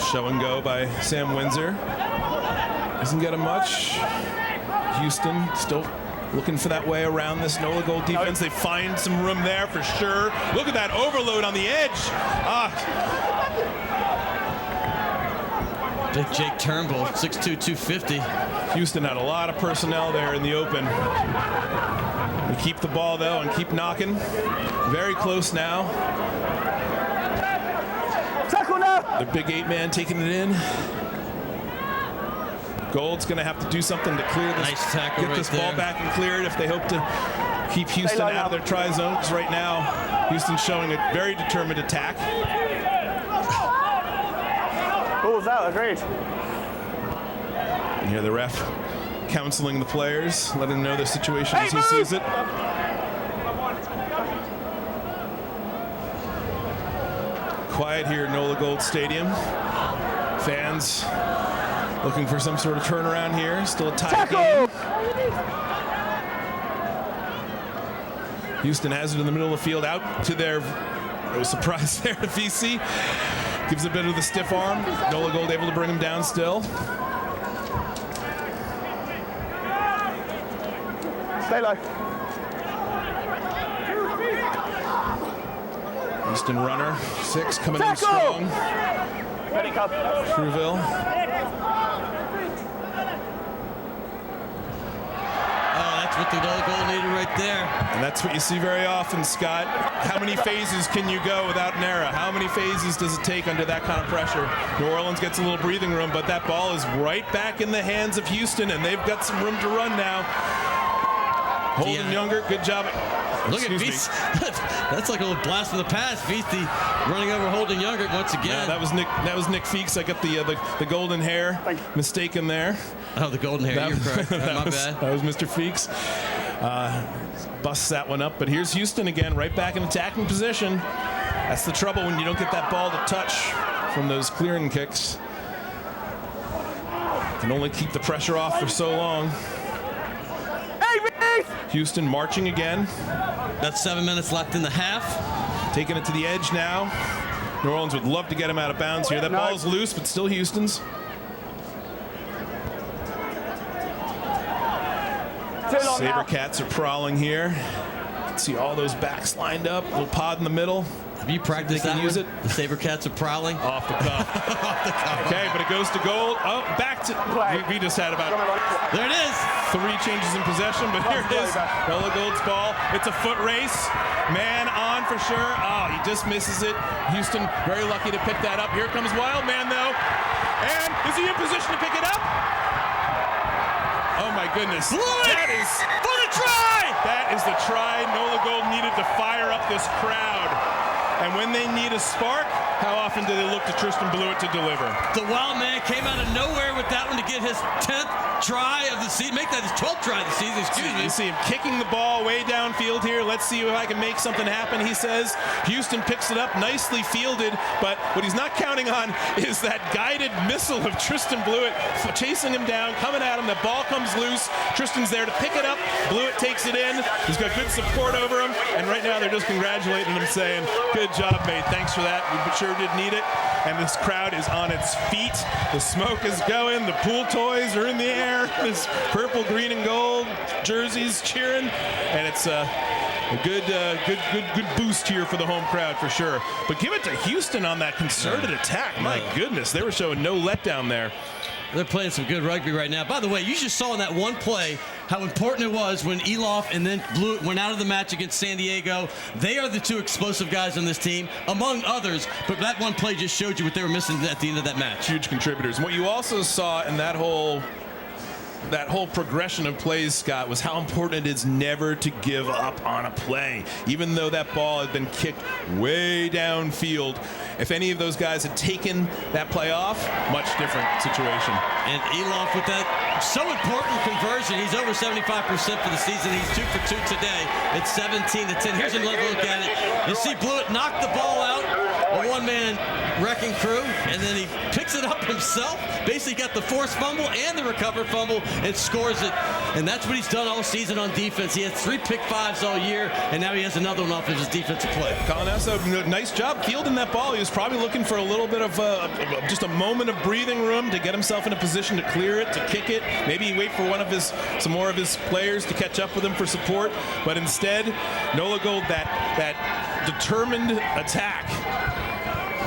Show and go by Sam Windsor. Doesn't get him much. Houston still looking for that way around this NOLA Gold defense. They find some room there for sure. Look at that overload on the edge. Big Jake Turnbull, 6'2", 250. Houston had a lot of personnel there in the open. We keep the ball though and keep knocking. Very close now. Tackle now. The big 8-man taking it in. Gold's going to have to do something to clear this, nice tackle, get this right ball there. back and clear it if they hope to keep Houston out of their try zone. Because right now, Houston's showing a very determined attack. Ball's out, agreed. And here the ref counseling the players, letting them know their situation as he sees it. Quiet here at NOLA Gold Stadium. Fans looking for some sort of turnaround here. Still a tie game. Houston has it in the middle of the field, out to their, no surprise there to VC. Gives a bit of the stiff arm. NOLA Gold able to bring him down still. Stay low. Houston runner, 6 coming in strong. Ready, Cub. Trouville. That's what the NOLA Gold needed right there. And that's what you see very often, Scott. How many phases can you go without an error? How many phases does it take under that kind of pressure? New Orleans gets a little breathing room, but that ball is right back in the hands of Houston, and they've got some room to run now. Holden Younger, good job. Look at Beast. That's like a little blast from the past. Beastie running over Holden Younger once again. Yeah, that was Nick Feeks. I got the golden hair mistaken there. Oh, the golden hair. You're correct. My bad. That was Mr. Feeks. Busts that one up. But here's Houston again, right back in attacking position. That's the trouble when you don't get that ball to touch from those clearing kicks. Can only keep the pressure off for so long. Houston marching again. That's 7 minutes left in the half. Taking it to the edge now. New Orleans would love to get him out of bounds here. That ball's loose, but still Houston's. SaberCats are prowling here. See all those backs lined up. Little pod in the middle. Have you practiced that? Use it. The SaberCats are prowling. Off the cuff. Off the cuff. Okay, but it goes to Gold. Oh, back to. We just had about. There it is. 3 changes in possession, but here it is. NOLA Gold's ball. It's a foot race. Man on for sure. Oh, he just misses it. Houston very lucky to pick that up. Here comes Wildman though. And is he in position to pick it up? Oh my goodness. That is for the try. That is the try NOLA Gold needed to fire up this crowd. And when they need a spark, how often do they look to Tristan Blewett to deliver? The wild man came out of nowhere with that one to get his 10th try of the season. Make that his 12th try of the season, excuse me. You see him kicking the ball way downfield here. Let's see if I can make something happen, he says. Houston picks it up, nicely fielded, but what he's not counting on is that guided missile of Tristan Blewett chasing him down, coming at him. The ball comes loose. Tristan's there to pick it up. Blewett takes it in. He's got good support over him, and right now they're just congratulating him, saying, good job, mate. Thanks for that. We sure did need it. And this crowd is on its feet. The smoke is going. The pool toys are in the air. This purple, green, and gold jerseys cheering. And it's a good boost here for the home crowd for sure. But give it to Houston on that concerted attack. My goodness, they were showing no letdown there. They're playing some good rugby right now. By the way, you just saw in that one play how important it was when Eloff and then Blewett went out of the match against San Diego. They are the 2 explosive guys on this team, among others, but that one play just showed you what they were missing at the end of that match. Huge contributors. And what you also saw in that whole progression of plays, Scott, was how important it is never to give up on a play. Even though that ball had been kicked way downfield, if any of those guys had taken that play off, much different situation. And Eloff with that so important conversion. He's over 75% for the season. He's 2 for 2 today. It's 17-10. Here's another look at it. You see Blewett knock the ball out. a one-man wrecking crew, and then he picks it up himself, basically got the forced fumble and the recovered fumble, and scores it. And that's what he's done all season on defense. He had 3 pick 5s all year, and now he has another one off of his defensive play. Colin Esso, nice job fielding that ball. He was probably looking for a little bit of just a moment of breathing room to get himself in a position to clear it, to kick it. Maybe he wait for some more of his players to catch up with him for support. But instead, NOLA Gold, that determined attack,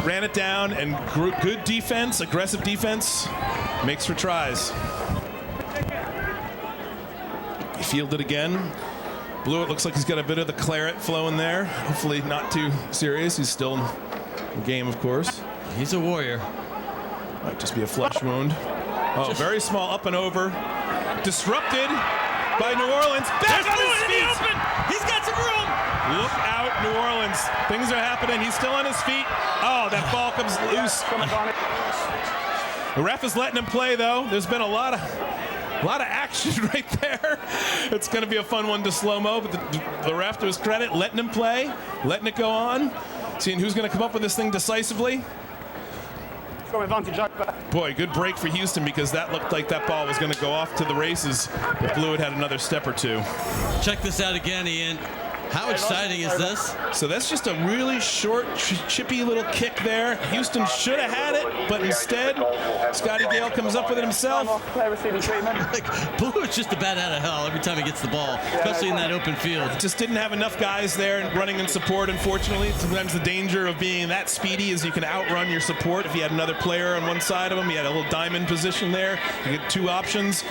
ran it down, and good defense, aggressive defense, makes for tries. He fielded again. Blewett looks like he's got a bit of the claret flowing there. Hopefully not too serious. He's still in the game, of course. He's a warrior. Might just be a flesh wound. Oh, very small, up and over. Disrupted by New Orleans. Back on his feet. He's got some room. Look out, New Orleans. Things are happening. He's still on his feet. Oh, that ball comes loose. The ref is letting him play, though. There's been a lot of action right there. It's going to be a fun one to slow-mo, but the ref, to his credit, letting him play, letting it go on, seeing who's going to come up with this thing decisively. Boy, good break for Houston, because that looked like that ball was going to go off to the races if Blewett had another step or two. Check this out again, Ian. How exciting is this? So that's just a really short, chippy little kick there. Houston should have had it, but instead, Scotty Gale comes up with it himself. Blewett's just a bat out of hell every time he gets the ball, especially in that open field. Just didn't have enough guys there running in support, unfortunately. Sometimes the danger of being that speedy is you can outrun your support. If you had another player on one side of him, he had a little diamond position there. You get 2 options.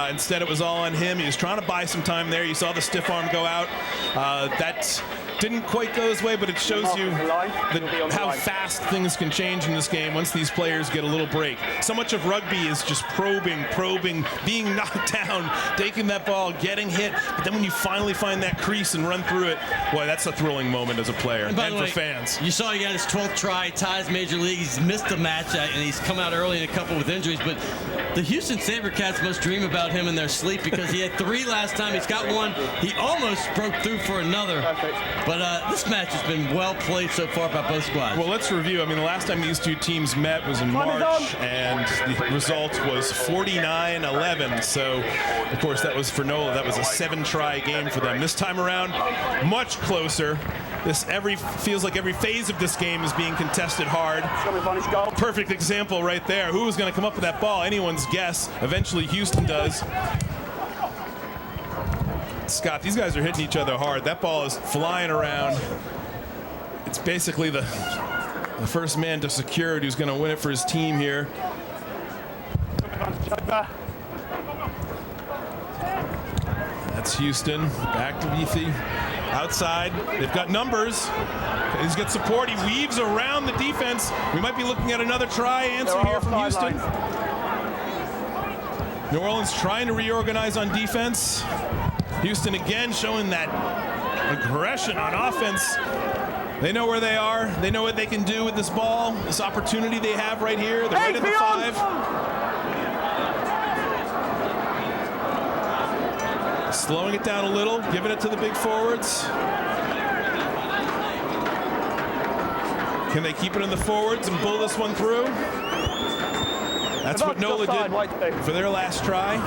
Instead, it was all on him. He was trying to buy some time there. You saw the stiff arm go out. That didn't quite go his way, but it shows you how fast things can change in this game once these players get a little break. So much of rugby is just probing, being knocked down, taking that ball, getting hit. But then when you finally find that crease and run through it, boy, that's a thrilling moment as a player and for fans. You saw he got his 12th try, ties Major League. He's missed a match, and he's come out early in a couple with injuries. But the Houston SaberCats must dream about him in their sleep, because he had 3 last time. He's got 1. He almost broke through for another. But this match has been well played so far by both squads. Well, let's review. I mean, the last time these two teams met was in March, and the result was 49-11. So, of course, that was for NOLA. That was a 7-try game for them. This time around, much closer. Feels like every phase of this game is being contested hard. Perfect example right there. Who was going to come up with that ball? Anyone's guess. Eventually, Houston does. Scott, these guys are hitting each other hard. That ball is flying around. It's basically the first man to secure it who's going to win it for his team here. That's Houston. Back to Beathy. Outside. They've got numbers. He's got support. He weaves around the defense. We might be looking at another try answer here from Houston. New Orleans trying to reorganize on defense. Houston again showing that aggression on offense. They know where they are. They know what they can do with this ball. This opportunity they have right here. They're right at the 5. Slowing it down a little, giving it to the big forwards. Can they keep it in the forwards and pull this one through? That's what NOLA did for their last try.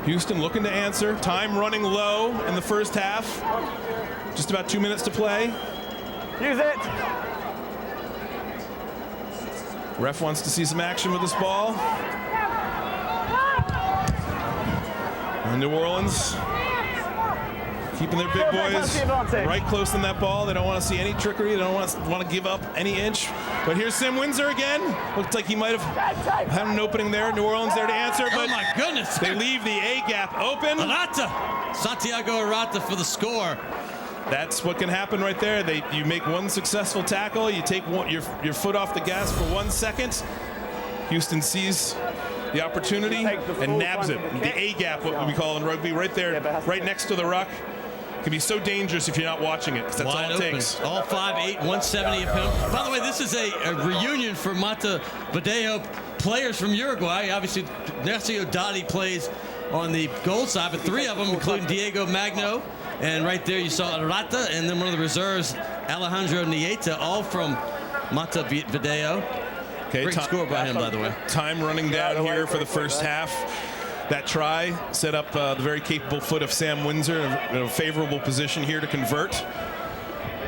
Houston looking to answer. Time running low in the first half. Just about 2 minutes to play. Use it. Ref wants to see some action with this ball. And New Orleans keeping their big boys right close in that ball. They don't want to see any trickery. They don't want to give up any inch. But here's Sam Windsor again. Looks like he might have had an opening there. New Orleans there to answer. But oh my goodness! They leave the A gap open. Arata, Santiago Arata for the score. That's what can happen right there. You make one successful tackle. You take your foot off the gas for 1 second. Houston sees the opportunity and nabs it. The A gap, what we call in rugby, right there, right next to the ruck. Can be so dangerous if you're not watching it, because that's all it takes. All 5'8", 170 of him. By the way, this is a reunion for Mata Badeo players from Uruguay. Obviously, Nercio Dottie plays on the gold side, but 3 of them, including Diego Magno. And right there you saw Arata, and then one of the reserves, Alejandro Nieta, all from Montevideo. Okay, Great score by him, by the way. Time running down here for the first half. That try set up the very capable foot of Sam Windsor in a favorable position here to convert.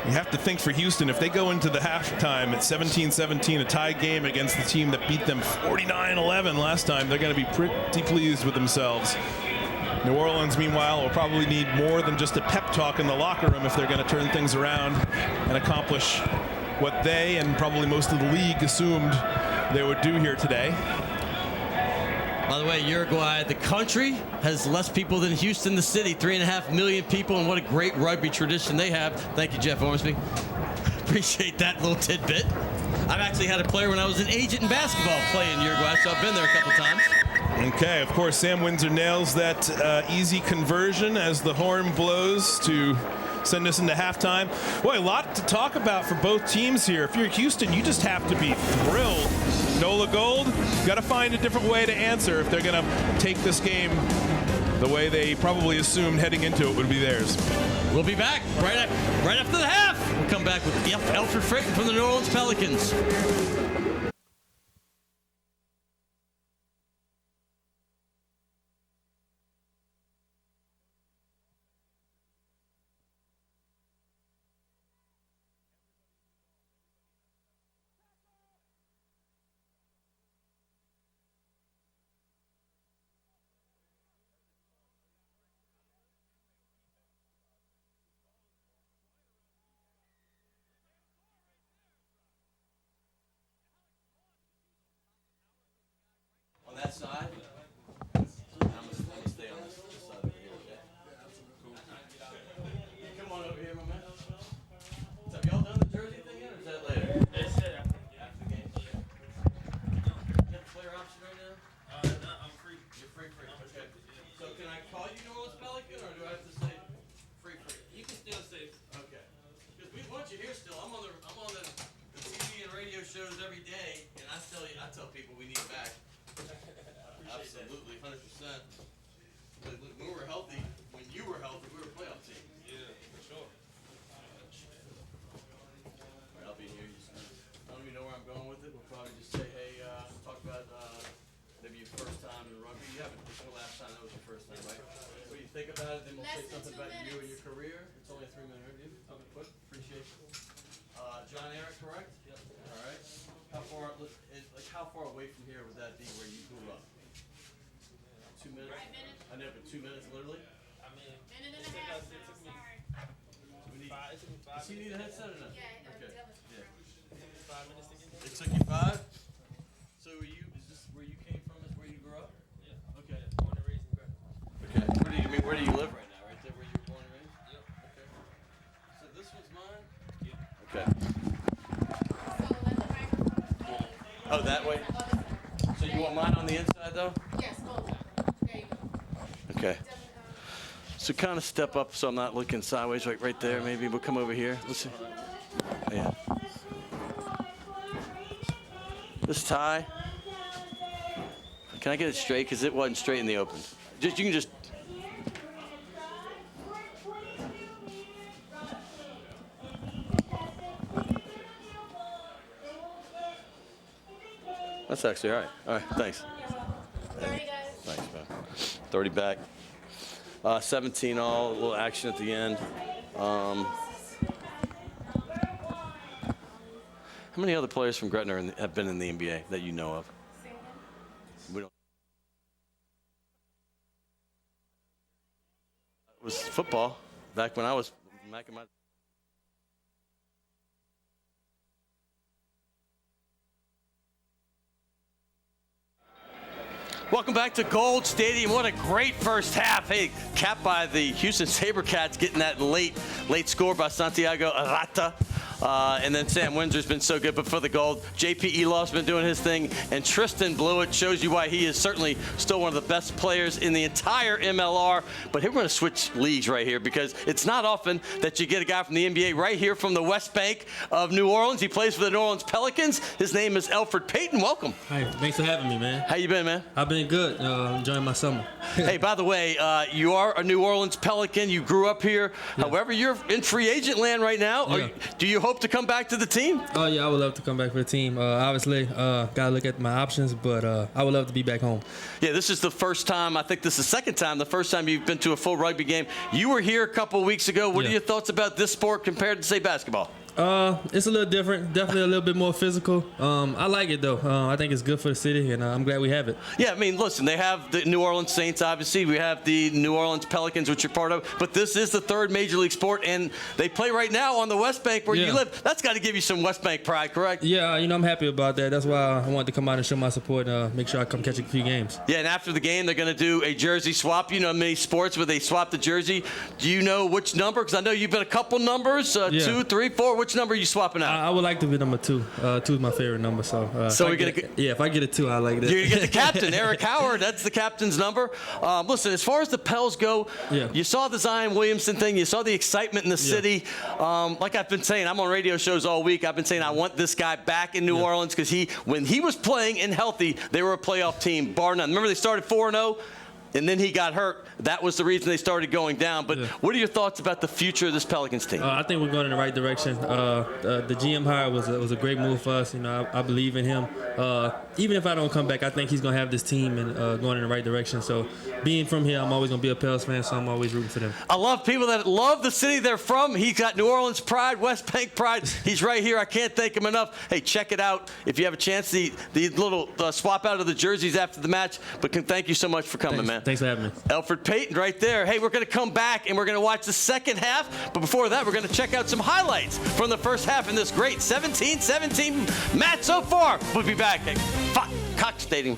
You have to think for Houston, if they go into the halftime at 17-17, a tie game against the team that beat them 49-11 last time, they're going to be pretty pleased with themselves. New Orleans, meanwhile, will probably need more than just a pep talk in the locker room if they're going to turn things around and accomplish what they and probably most of the league assumed they would do here today. By the way, Uruguay, the country, has less people than Houston, the city. 3.5 million people, and what a great rugby tradition they have. Thank you, Jeff Ormsby. Appreciate that little tidbit. I've actually had a player when I was an agent in basketball play in Uruguay, so I've been there a couple times. Okay, of course, Sam Windsor nails that easy conversion as the horn blows to send us into halftime. Boy, a lot to talk about for both teams here. If you're Houston, you just have to be thrilled. NOLA Gold, got to find a different way to answer if they're going to take this game the way they probably assumed heading into it would be theirs. We'll be back right after the half. We'll come back with Alfred Fritton from the New Orleans Pelicans. On that side, I'm gonna stay on this side over here, okay? Come on over here, my man. So have y'all done the jersey thing yet, or is that later? It's After the game? Okay. You have a player option right now? no, I'm free. You're free. Okay. So can I call you New Orleans Pelican, or do I have to say free? You can still say. Okay. Because we want you here still. I'm on the TV and radio shows every day, and I tell people we need you back. Absolutely, 100%. When we were healthy, when you were healthy, we were a playoff team. Yeah, for sure. All right, I'll be here. I don't even know where I'm going with it. We'll probably just say, hey, talk about maybe your first time in rugby. You haven't, this was the last time, that was your first time, right? What do you think about it? Then we'll say something about you and your career. It's only a 3-minute interview. Okay, quick. Appreciate it. John Eric, correct? Yep. All right. How far away from here would that be where you grew up? 2 minutes? I know, but 2 minutes, literally? I mean, Minute and a half. it took me Sorry. it took me 5 Does he need a minutes. headset or not? Yeah, Okay. yeah. It took me 5 minutes to get there. It took you 5? So is this where you came from, is where you grew up? Yeah. Okay. Born and raised in Greenwich. Okay. Where do you live right now? Right there where you were born and raised? Yep. Okay. So this one's mine? Yeah. Okay. So let the microphone be. Oh, that way? So you want mine on the inside, though? Yes, both. There you go. Okay. So kind of step up so I'm not looking sideways, right there. Maybe we'll come over here. Let's see. Yeah. This tie. Can I get it straight? Because it wasn't straight in the open. You can just. That's actually all right. All right, thanks. 30 guys. Thanks, man. 30 back. 17 all, a little action at the end. How many other players from Gretna have been in the NBA that you know of? We don't. It was football back when I was back in my. Welcome back to Gold Stadium. What a great first half. Hey, capped by the Houston SaberCats getting that late score by Santiago Arata. And then Sam Windsor's been so good, but for the gold, J.P. Elof's been doing his thing, and Tristan Blewett shows you why he is certainly still one of the best players in the entire MLR. But here we're going to switch leagues right here because it's not often that you get a guy from the NBA right here from the West Bank of New Orleans. He plays for the New Orleans Pelicans. His name is Alfred Payton. Welcome. Hey, thanks for having me, man. How you been, man? I've been good. Enjoying my summer. Hey, by the way, you are a New Orleans Pelican. You grew up here. Yeah. However, you're in free agent land right now. Yeah. Do you hope hope to come back to the team? Oh, yeah, I would love to come back for the team. Obviously, got to look at my options, but I would love to be back home. Yeah, this is the first time, I think this is the second time, the first time you've been to a full rugby game. You were here a couple of weeks ago. What are your thoughts about this sport compared to, say, basketball? It's a little different. Definitely a little bit more physical. I like it, though. I think it's good for the city, and I'm glad we have it. Yeah, I mean, listen, they have the New Orleans Saints, obviously. We have the New Orleans Pelicans, which you're part of. But this is the third major league sport, and they play right now on the West Bank where you live. That's got to give you some West Bank pride, correct? Yeah, I'm happy about that. That's why I wanted to come out and show my support and make sure I come catch a few games. Yeah, and after the game, they're going to do a jersey swap. You know, many sports where they swap the jersey. Do you know which number? Because I know you've been a couple numbers, 2, 3, 4. Which number are you swapping out? I would like to be number 2. 2 is my favorite number. So if I get a 2, I like that. You get the captain, Eric Howard. That's the captain's number. Listen, as far as the Pels go, you saw the Zion Williamson thing. You saw the excitement in the city. Like I've been saying, I'm on radio shows all week. I've been saying I want this guy back in New Orleans because when he was playing and healthy, they were a playoff team, bar none. Remember they started 4-0? And then he got hurt. That was the reason they started going down. But what are your thoughts about the future of this Pelicans team? I think we're going in the right direction. The GM hire was a great move for us. You know, I believe in him. Even if I don't come back, I think he's going to have this team and going in the right direction. So being from here, I'm always going to be a Pels fan, so I'm always rooting for them. I love people that love the city they're from. He's got New Orleans pride, West Bank pride. He's right here. I can't thank him enough. Hey, check it out. If you have a chance, the little swap out of the jerseys after the match. But thank you so much for coming, man. Thanks for having me. Alfred Payton right there. Hey, we're going to come back and we're going to watch the second half. But before that, we're going to check out some highlights from the first half in this great 17-17 match so far. We'll be back at Cox Stadium.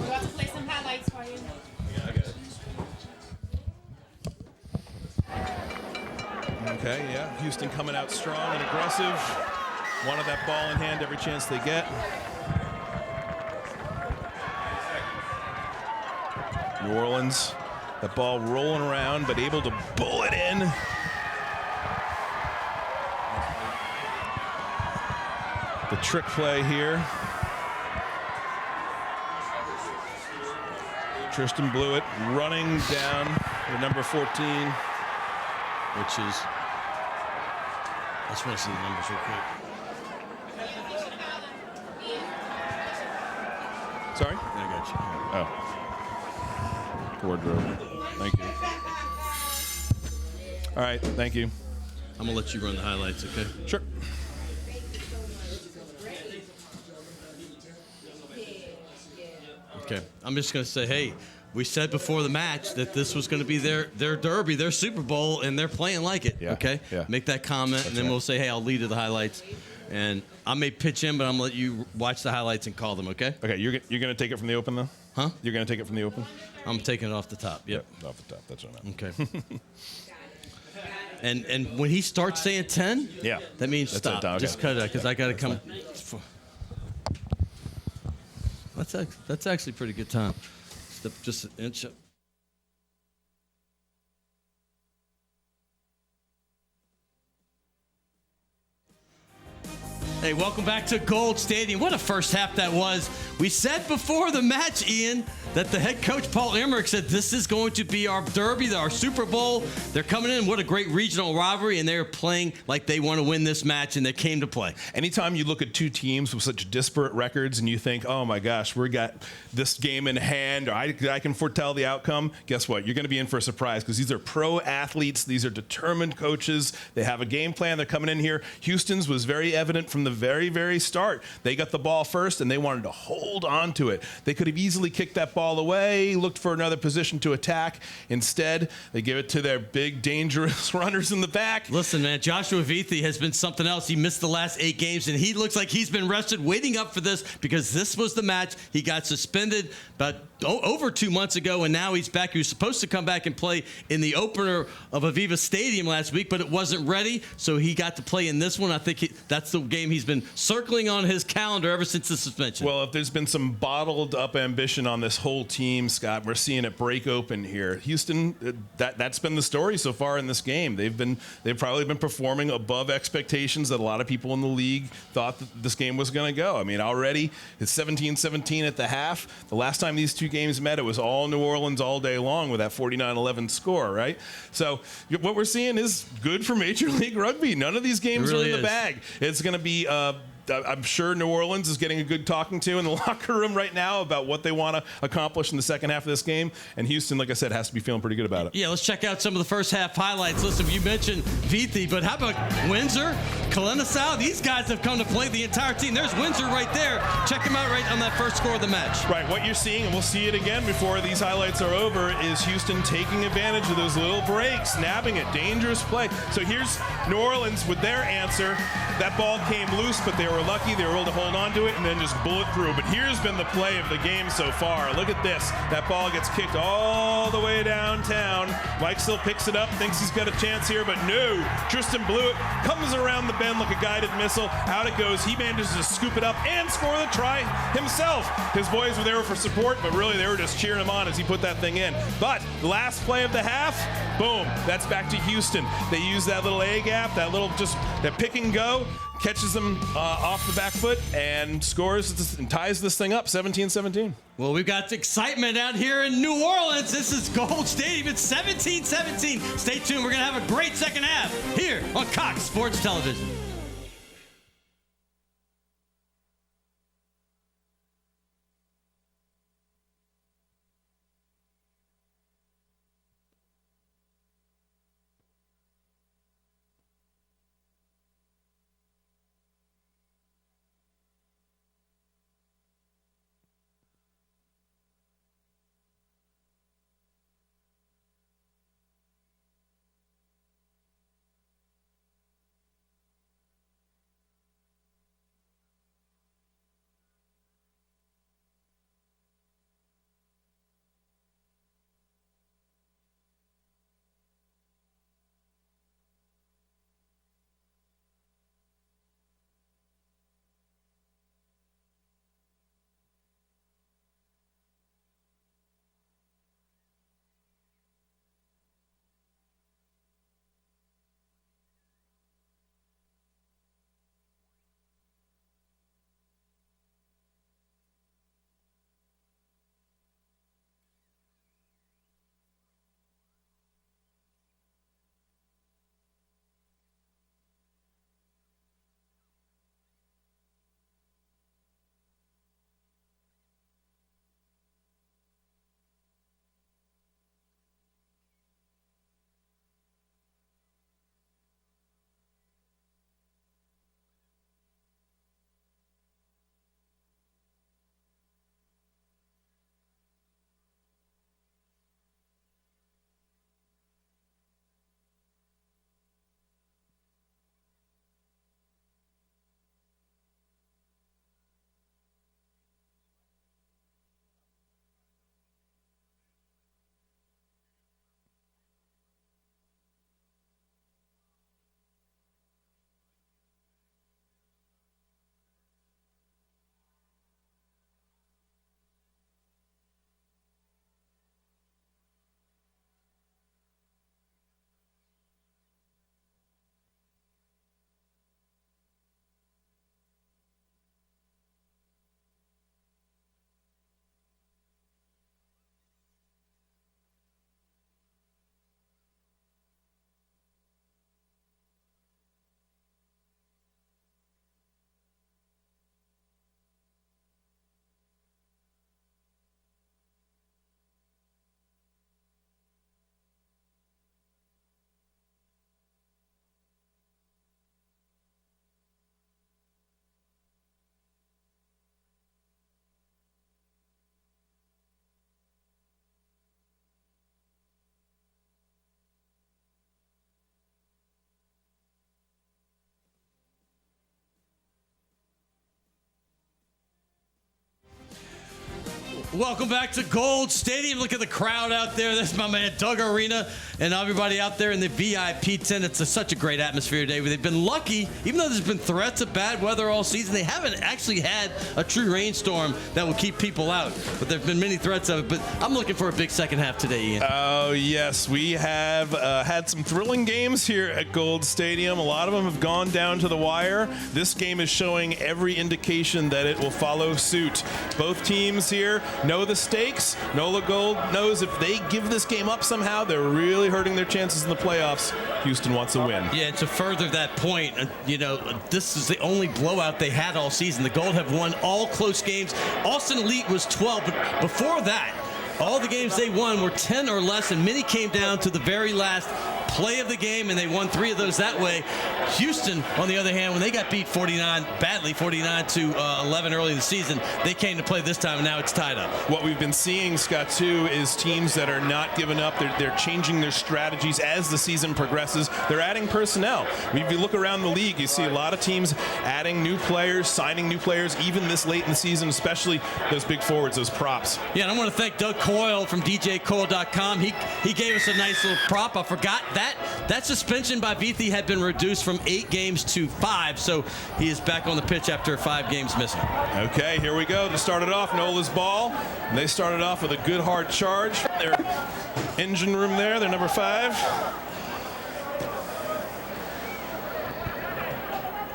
We're about to play some highlights for you. Okay, yeah. Houston coming out strong and aggressive. Wanted that ball in hand every chance they get. New Orleans, that ball rolling around, but able to pull it in. The trick play here. Tristan Blewett running down the number 14. Which is, I just want to see the numbers real quick. Sorry? I got you. Oh. Wardrobe. Thank you. All right, thank you. I'm going to let you run the highlights, okay? Sure. Okay. I'm just going to say, hey, we said before the match that this was going to be their derby, their Super Bowl, and they're playing like it, okay? Yeah. Make that comment, and then we'll say, hey, I'll lead to the highlights. And I may pitch in, but I'm going to let you watch the highlights and call them, okay? Okay, you're going to take it from the open, though? Huh? You're going to take it from the open? I'm taking it off the top, yep. Off the top, that's what I meant. Okay. And when he starts saying 10, that means That's stop. it, okay. Just cut it out, because I got to come. That's actually pretty good time. Step just an inch up. Hey, welcome back to Gold Stadium. What a first half that was. We said before the match, Ian, that the head coach, Paul Emmerich, said this is going to be our derby, our Super Bowl. They're coming in. What a great regional rivalry, and they're playing like they want to win this match, and they came to play. Anytime you look at two teams with such disparate records and you think, oh my gosh, we got this game in hand, or I can foretell the outcome, guess what? You're going to be in for a surprise because these are pro athletes. These are determined coaches. They have a game plan. They're coming in here. Houston's was very evident from the very, very start. They got the ball first, and they wanted to hold on to it. They could have easily kicked that ball away, looked for another position to attack. Instead, they give it to their big, dangerous runners in the back. Listen, man, Joshua Vithi has been something else. He missed the last 8 games, and he looks like he's been rested, waiting up for this, because this was the match. He got suspended about over 2 months ago, and now he's back. He was supposed to come back and play in the opener of Aviva Stadium last week, but it wasn't ready, so he got to play in this one. I think that's the game he's been circling on his calendar ever since the suspension. Well, if there's been some bottled up ambition on this whole team, Scott, we're seeing it break open here. Houston, that's been the story so far in this game. They've probably been performing above expectations that a lot of people in the league thought that this game was going to go. I mean, already it's 17-17 at the half. The last time these two games met, it was all New Orleans all day long with that 49-11 score, right? So what we're seeing is good for Major League Rugby. None of these games are in the bag. It's going to be I'm sure New Orleans is getting a good talking to in the locker room right now about what they want to accomplish in the second half of this game. And Houston, like I said, has to be feeling pretty good about it. Yeah, let's check out some of the first half highlights. Listen, you mentioned Vithi, but how about Windsor, Kalenasau? These guys have come to play the entire team. There's Windsor right there. Check him out right on that first score of the match. Right, what you're seeing, and we'll see it again before these highlights are over, is Houston taking advantage of those little breaks, nabbing it, dangerous play. So here's New Orleans with their answer. That ball came loose, but they were lucky. They were able to hold on to it and then just bullet through. But here's been the play of the game so far. Look at this. That ball gets kicked all the way downtown. Mike still picks it up, thinks he's got a chance here, but no. Tristan Blewett comes around the bend like a guided missile. Out it goes. He manages to scoop it up and score the try himself. His boys were there for support, but really they were just cheering him on as he put that thing in. But the last play of the half, boom, that's back to Houston. They use that little A gap, that pick and go, catches them off the back foot and scores and ties this thing up 17-17. Well, we've got excitement out here in New Orleans. This is Gold Stadium. It's 17-17. Stay tuned. We're going to have a great second half here on Cox Sports Television. Welcome back to Gold Stadium. Look at the crowd out there. That's my man Doug Arena and everybody out there in the VIP tent. It's such a great atmosphere today. They've been lucky, even though there's been threats of bad weather all season, they haven't actually had a true rainstorm that will keep people out. But there have been many threats of it. But I'm looking for a big second half today, Ian. Oh, yes. We have had some thrilling games here at Gold Stadium. A lot of them have gone down to the wire. This game is showing every indication that it will follow suit. Both teams here know the stakes. NOLA Gold knows if they give this game up somehow, they're really hurting their chances in the playoffs. Houston wants a win. Yeah, to further that point, this is the only blowout they had all season. The Gold have won all close games. Austin Elite was 12, but before that, all the games they won were 10 or less, and many came down to the very last play of the game, and they won 3 of those that way. Houston, on the other hand, when they got beat 49 to 11 early in the season, they came to play this time, and now it's tied up. What we've been seeing, Scott, too, is teams that are not giving up. They're changing their strategies as the season progresses. They're adding personnel. If you look around the league, you see a lot of teams adding new players, signing new players, even this late in the season, especially those big forwards, those props. Yeah, and I want to thank Doug Coyle from DJCoyle.com. He gave us a nice little prop. I forgot that suspension by Vithi had been reduced from 8 games to 5, so he is back on the pitch after 5 games missing. Okay, here we go. To start it off, NOLA's ball. And they started off with a good hard charge. Their engine room there, their number 5.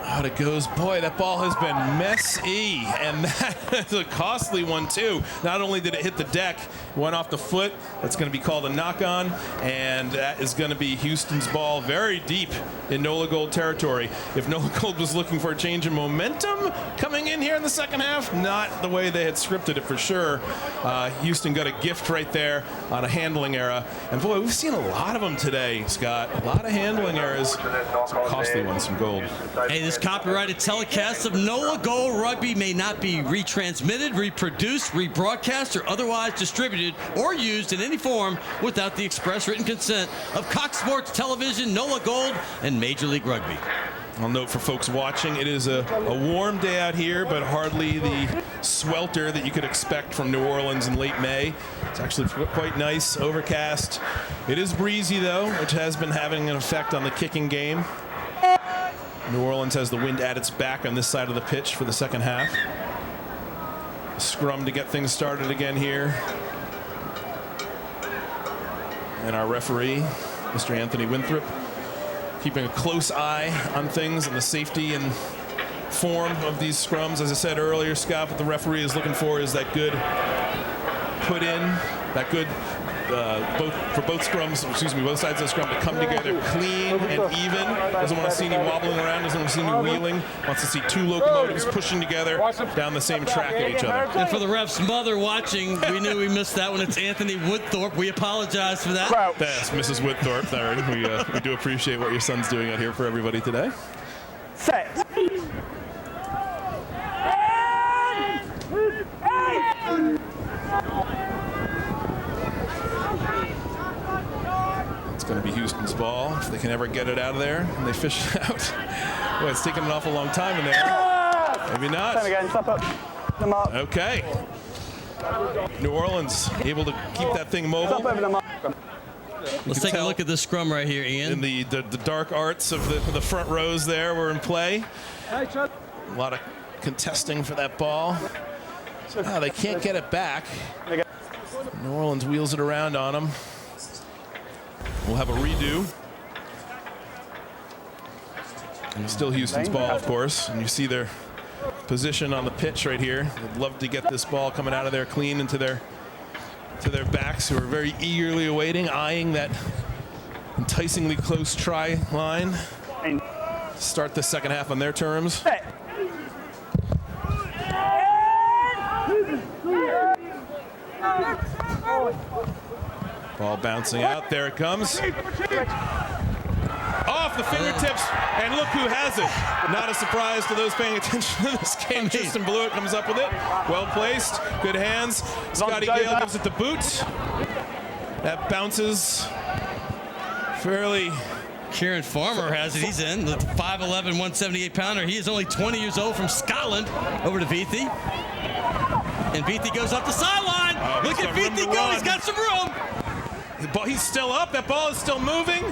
Out it goes. Boy, that ball has been messy, and that's a costly one too. Not only did it hit the deck, it went off the foot. That's going to be called a knock-on, and that is going to be Houston's ball very deep in NOLA Gold territory. If NOLA Gold was looking for a change in momentum coming in here in the second half, not the way they had scripted it for sure. Houston got a gift right there on a handling error, and boy, we've seen a lot of them today, Scott. A lot of handling errors, some costly ones from Gold. Hey, this copyrighted telecast of NOLA Gold Rugby may not be retransmitted, reproduced, rebroadcast, or otherwise distributed or used in any form without the express written consent of Cox Sports Television, NOLA Gold, and Major League Rugby. I'll note for folks watching, it is a warm day out here, but hardly the swelter that you could expect from New Orleans in late May. It's actually quite nice, overcast. It is breezy, though, which has been having an effect on the kicking game. New Orleans has the wind at its back on this side of the pitch for the second half. A scrum to get things started again here. And our referee, Mr. Anthony Winthrop, keeping a close eye on things and the safety and form of these scrums. As I said earlier, Scott, what the referee is looking for is that good put in, that good both sides of the scrum to come together clean and even. Doesn't want to see any wobbling around, doesn't want to see any wheeling. Wants to see 2 locomotives pushing together down the same track at each other. And for the ref's mother watching, we knew we missed that one. It's Anthony Woodthorpe. We apologize for that. Yes, Mrs. Woodthorpe. We do appreciate what your son's doing out here for everybody today. Set. It's going to be Houston's ball if they can ever get it out of there and they fish it out. Boy, it's taking an awful long time in there. Maybe not. Time again. Stop up. The mark. Okay. New Orleans able to keep that thing mobile. Stop over the mark. Let's take a look at this scrum right here, Ian. In the dark arts of the front rows there were in play. A lot of contesting for that ball. They can't get it back. New Orleans wheels it around on them. We'll have a redo. And still Houston's ball, of course. And you see their position on the pitch right here. They'd love to get this ball coming out of there clean into their backs, who are very eagerly awaiting, eyeing that enticingly close try line. Start the second half on their terms. Ball bouncing out. There it comes. Off the fingertips, and look who has it. Not a surprise to those paying attention to this game. Tristan Blewett comes up with it. Well placed. Good hands. Scotty Gale gives it the boot. That bounces fairly. Kieran Farmer has it. He's in. The 5'11", 178-pounder. He is only 20 years old, from Scotland. Over to Vithi. And Beatty goes up the sideline. Oh, Look he's at got room Beatty to go. run. He's got some room. He's still up. That ball is still moving.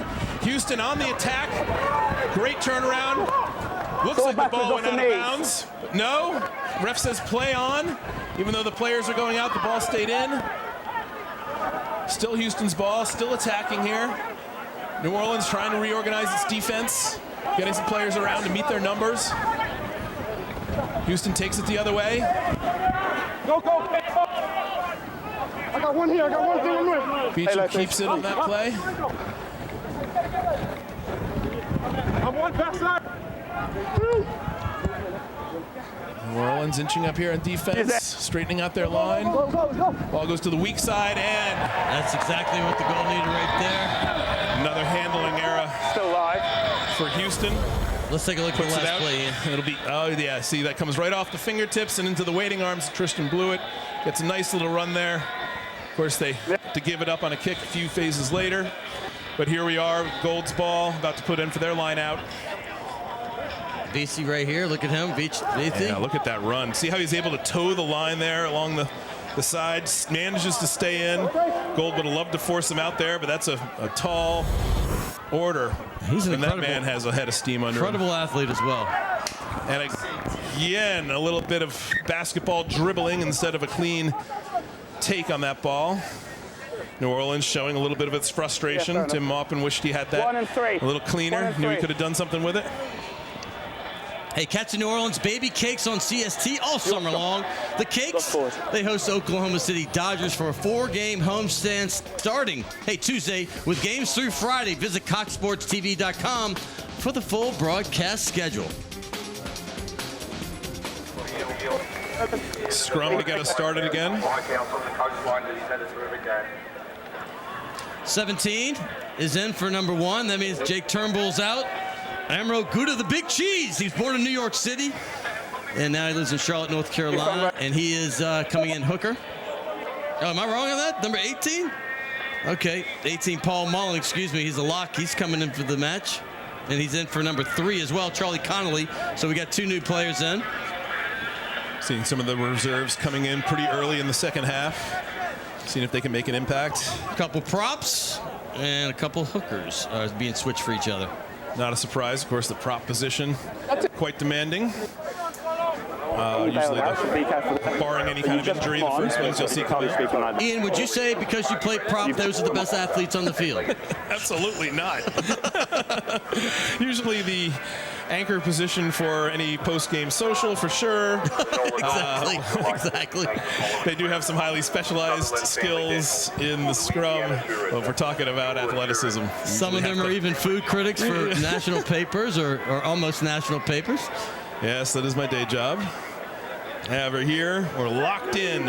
Houston on the attack. Great turnaround. Looks like the ball went out of bounds. No. Ref says play on. Even though the players are going out, the ball stayed in. Still Houston's ball. Still attacking here. New Orleans trying to reorganize its defense. Getting some players around to meet their numbers. Houston takes it the other way. Go, go. I got one here. I got one thing. Beecham keeps it on that play. I'm one backside. New Orleans inching up here on defense, straightening out their line. Go, go, go. Ball goes to the weak side, and That's exactly what the goal needed right there. another handling error Still live. for Houston. Let's take a look at the Puts it last out. play, Ian. It'll be, oh yeah, see that comes right off the fingertips and into the waiting arms of Tristan Blewett. Gets a nice little run there. Of course, they have to give it up on a kick a few phases later. But here we are, Gold's ball, about to put in for their line out. Beatty right here. Look at him. Beatty. Yeah, look at that run. See how he's able to toe the line there along the sides, manages to stay in. Gold would have loved to force him out there, but that's a tall order. He's an and that incredible- man has a head of steam under him. Incredible athlete as well. And again, a little bit of basketball dribbling instead of a clean take on that ball. New Orleans showing a little bit of its frustration. Yeah, Tim Maupin wished he had that 1 and 3. a little cleaner. 1 and Knew he 3. could have done something with it. Hey, catch the New Orleans baby cakes on CST all summer long. The Cakes, forward. they host Oklahoma City Dodgers for a 4-game homestand starting, Tuesday with games through Friday. Visit CoxSportsTV.com for the full broadcast schedule. Scrum to get us started again. 17 is in for number 1. That means Jake Turnbull's out. Amro Gouda, the big cheese. He's born in New York City, and now he lives in Charlotte, North Carolina, and he is coming in hooker. Oh, am I wrong on that? Number 18? Okay, 18, Paul Mullen, excuse me. He's a lock. He's coming in for the match, and he's in for number 3 as well, Charlie Connolly. So we got 2 new players in. Seeing some of the reserves coming in pretty early in the second half. Seeing if they can make an impact. A couple props and a couple hookers being switched for each other. Not a surprise, of course, the prop position quite demanding. Usually, barring any kind of injury, the first ones you'll see come out. Ian, would you say because you play prop, those are the best athletes on the field? Absolutely not. Usually the anchor position for any post-game social, for sure. Exactly. They do have some highly specialized skills in the scrum, but if we're talking about athleticism. Some of them are even food critics for national papers or almost national papers. Yes, that is my day job. However, here we're locked in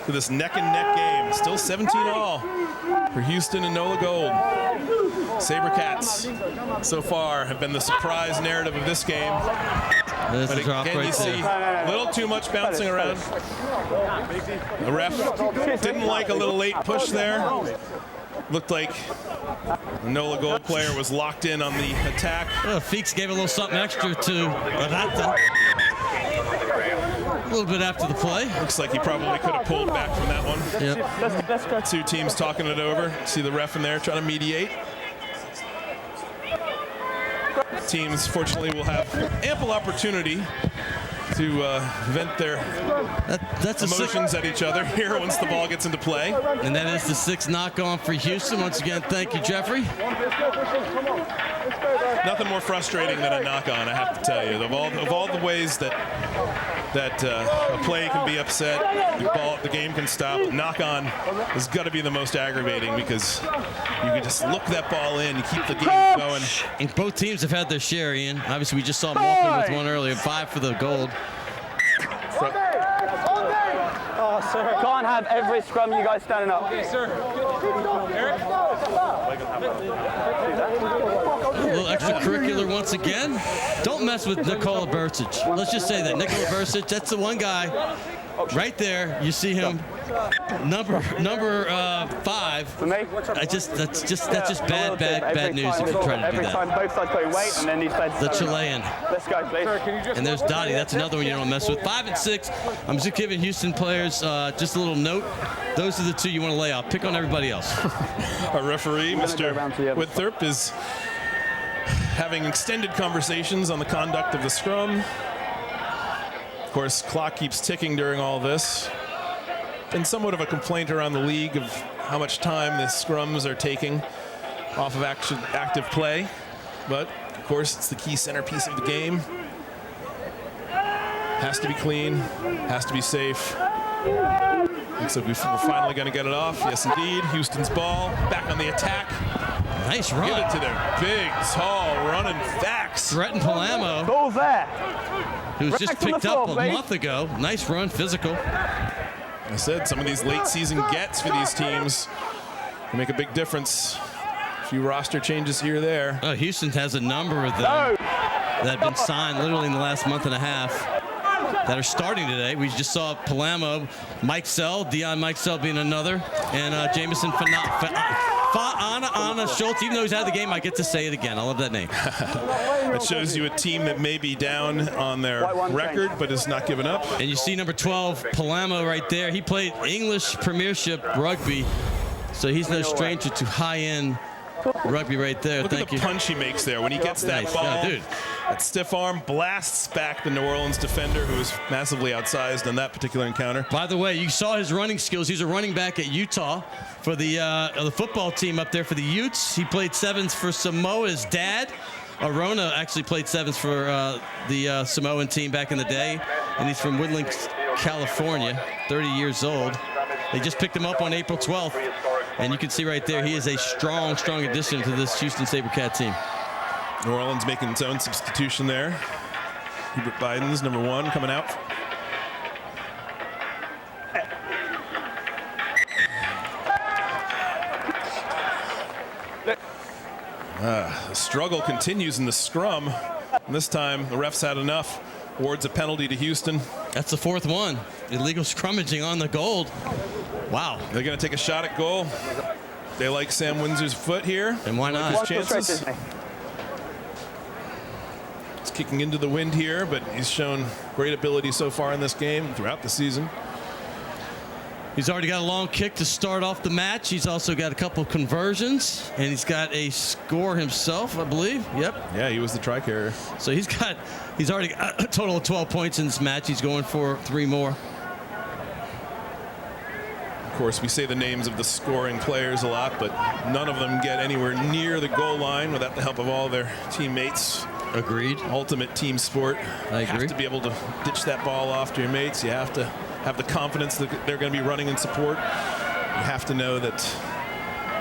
to this neck-and-neck game. Still 17-all for Houston and NOLA Gold. SaberCats so far have been the surprise narrative of this game. There's But a drop again, right you see there. a little too much bouncing around. The ref didn't like a little late push there. Looked like the NOLA Gold player was locked in on the attack. Oh, Feeks gave a little something extra to Arata. A little bit after the play. Looks like he probably could have pulled back from that one. Yep. Let's go. 2 teams talking it over. See the ref in there trying to mediate. Teams, fortunately, will have ample opportunity to vent their That's a emotions at each other here once the ball gets into play. And that is the 6th knock-on for Houston. Once again, thank you, Jeffrey. Nothing more frustrating than a knock-on, I have to tell you. Of all the ways that a play can be upset, the game can stop, knock-on has got to be the most aggravating because you can just look that ball in and keep the game going. And both teams have had their share, Ian. Obviously, we just saw Malkin with one earlier, 5 for the Gold. Oh, sir. Can't have every scrum you guys standing up. Yes, sir. Eric? A little extracurricular once again. Don't mess with Nikola Bursic. Let's just say that. Nikola Bursic, that's the one guy Right there, you see him, number 5. That's just bad news if you try to do that. Every time both sides put weight, and then he said, The Chilean. let's go, please. And there's Dottie. That's another one you don't mess with. 5 and 6. I'm just giving Houston players just a little note. Those are the 2 you want to lay off. Pick on everybody else. Our referee, Mr. Withthorpe, is having extended conversations on the conduct of the scrum. Of course, clock keeps ticking during all this. Been somewhat of a complaint around the league of how much time the scrums are taking off of active play. But, of course, it's the key centerpiece of the game. Has to be clean, has to be safe. Looks like we're finally going to get it off. Yes, indeed. Houston's ball, back on the attack. Nice run. Give it to their big, tall, running backs. Threaten Palamo, Ball's there. who was just Back on the picked up floor, a babe. month ago. Nice run, physical. I said some of these late season gets for these teams can make a big difference. A few roster changes here or there. Oh, Houston has a number of them that have been signed literally in the last month and a half that are starting today. We just saw Palamo, Mike Sell, Dion Mike Sell being another, and Jamison Anna Schultz. Even though he's out of the game, I get to say it again. I love that name. That shows you a team that may be down on their record, but has not given up. And you see number 12, Palamo, right there. He played English Premiership Rugby, so he's no stranger to high-end rugby right there. Look Thank at the you. punch he makes there when he gets that Nice. ball. Yeah, dude. That stiff arm blasts back the New Orleans defender, who was massively outsized on that particular encounter. By the way, you saw his running skills. He's a running back at Utah for the football team up there for the Utes. He played 7s for Samoa's dad. Arona actually played 7s for the Samoan team back in the day, and he's from Woodland, California, 30 years old. They just picked him up on April 12th, and you can see right there he is a strong, strong addition to this Houston SaberCat team. New Orleans making its own substitution there. Hubert Biden's number 1 coming out. The struggle continues in the scrum. And this time, the refs had enough. Awards a penalty to Houston. That's the 4th one. Illegal scrummaging on the Gold. Wow. They're going to take a shot at goal. They like Sam Windsor's foot here. And why not? His chances. It's kicking into the wind here, but he's shown great ability so far in this game throughout the season. He's already got a long kick to start off the match. He's also got a couple of conversions, and he's got a score himself, I believe. Yep. Yeah, he was the try carrier. So he's already got a total of 12 points in this match. He's going for 3 more. Of course, we say the names of the scoring players a lot, but none of them get anywhere near the goal line without the help of all their teammates. Agreed. Ultimate team sport. I agree. You have to be able to ditch that ball off to your mates. You have to have the confidence that they're going to be running in support. You have to know that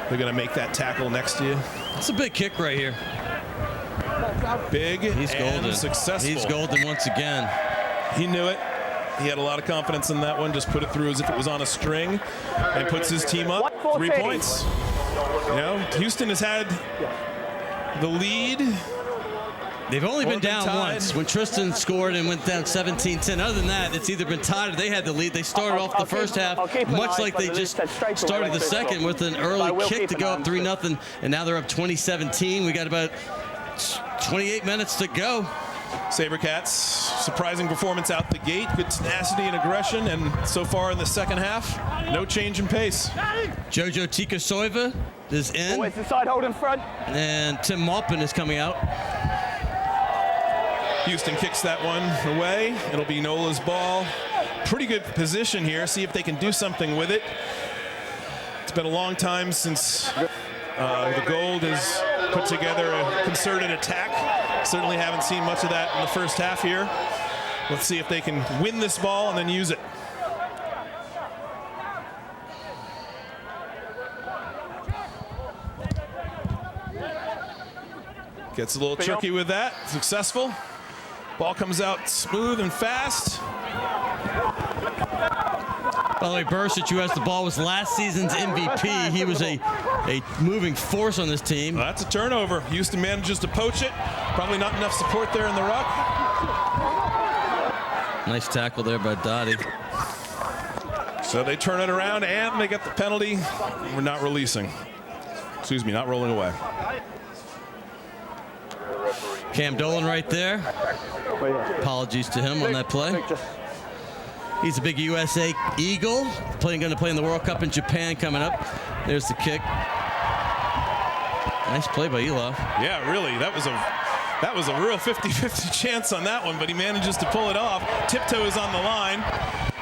they're going to make that tackle next to you. It's a big kick right here. Big He's and golden. successful. He's golden once again. He knew it. He had a lot of confidence in that one. Just put it through as if it was on a string and puts his team up 3 points. You know, Houston has had the lead. They've only been down tied. once when Tristan scored and went down 17-10. Other than that, it's either been tied or they had the lead. They started off the first half much like they just started the second with an early kick to go up 3-0, and now they're up 20-17. We got about 28 minutes to go. SaberCats, surprising performance out the gate. Good tenacity and aggression, and so far in the second half, no change in pace. Jojo Tikasoiva is in, Always inside, holding front. and Tim Maupin is coming out. Houston kicks that one away. It'll be NOLA's ball. Pretty good position here. See if they can do something with it. It's been a long time since the Gold has put together a concerted attack. Certainly haven't seen much of that in the first half here. Let's see if they can win this ball and then use it. Gets a little tricky with that. Successful. Ball comes out smooth and fast. By the way, Bursic, who has the ball, was last season's MVP. He was a moving force on this team. Well, that's a turnover. Houston manages to poach it. Probably not enough support there in the ruck. Nice tackle there by Dottie. So they turn it around and they get the penalty. We're not releasing. Excuse me, not rolling away. Cam Dolan right there. Apologies to him on that play. He's a big USA Eagle, going to play in the World Cup in Japan coming up. There's the kick. Nice play by Elof. Yeah, really, that was a real 50-50 chance on that one, but he manages to pull it off. Tiptoe is on the line,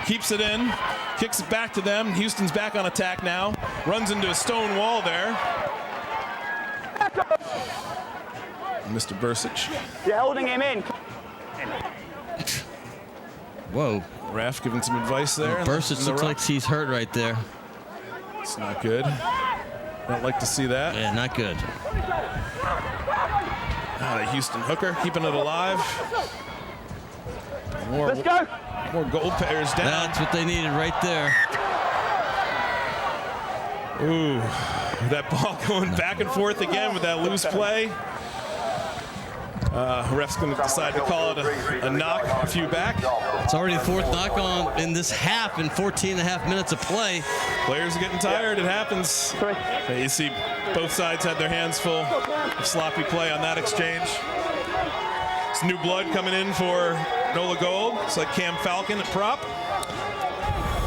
keeps it in, kicks it back to them. Houston's back on attack now, runs into a stone wall there. Mr. Bursic. You're holding him in. Whoa. Ref giving some advice there. Bursic looks like he's hurt right there. It's not good. Don't like to see that. Yeah, not good. The Houston hooker keeping it alive. Let's go. More gold pairs down. That's what they needed right there. Ooh, that ball going back and forth again with that loose play. Ref's going to decide to call it a knock, a few back. It's already the fourth knock on in this half in 14 and a half minutes of play. Players are getting tired. It happens. You see both sides had their hands full of sloppy play on that exchange. It's new blood coming in for NOLA Gold. It's like Cam Falcon at prop.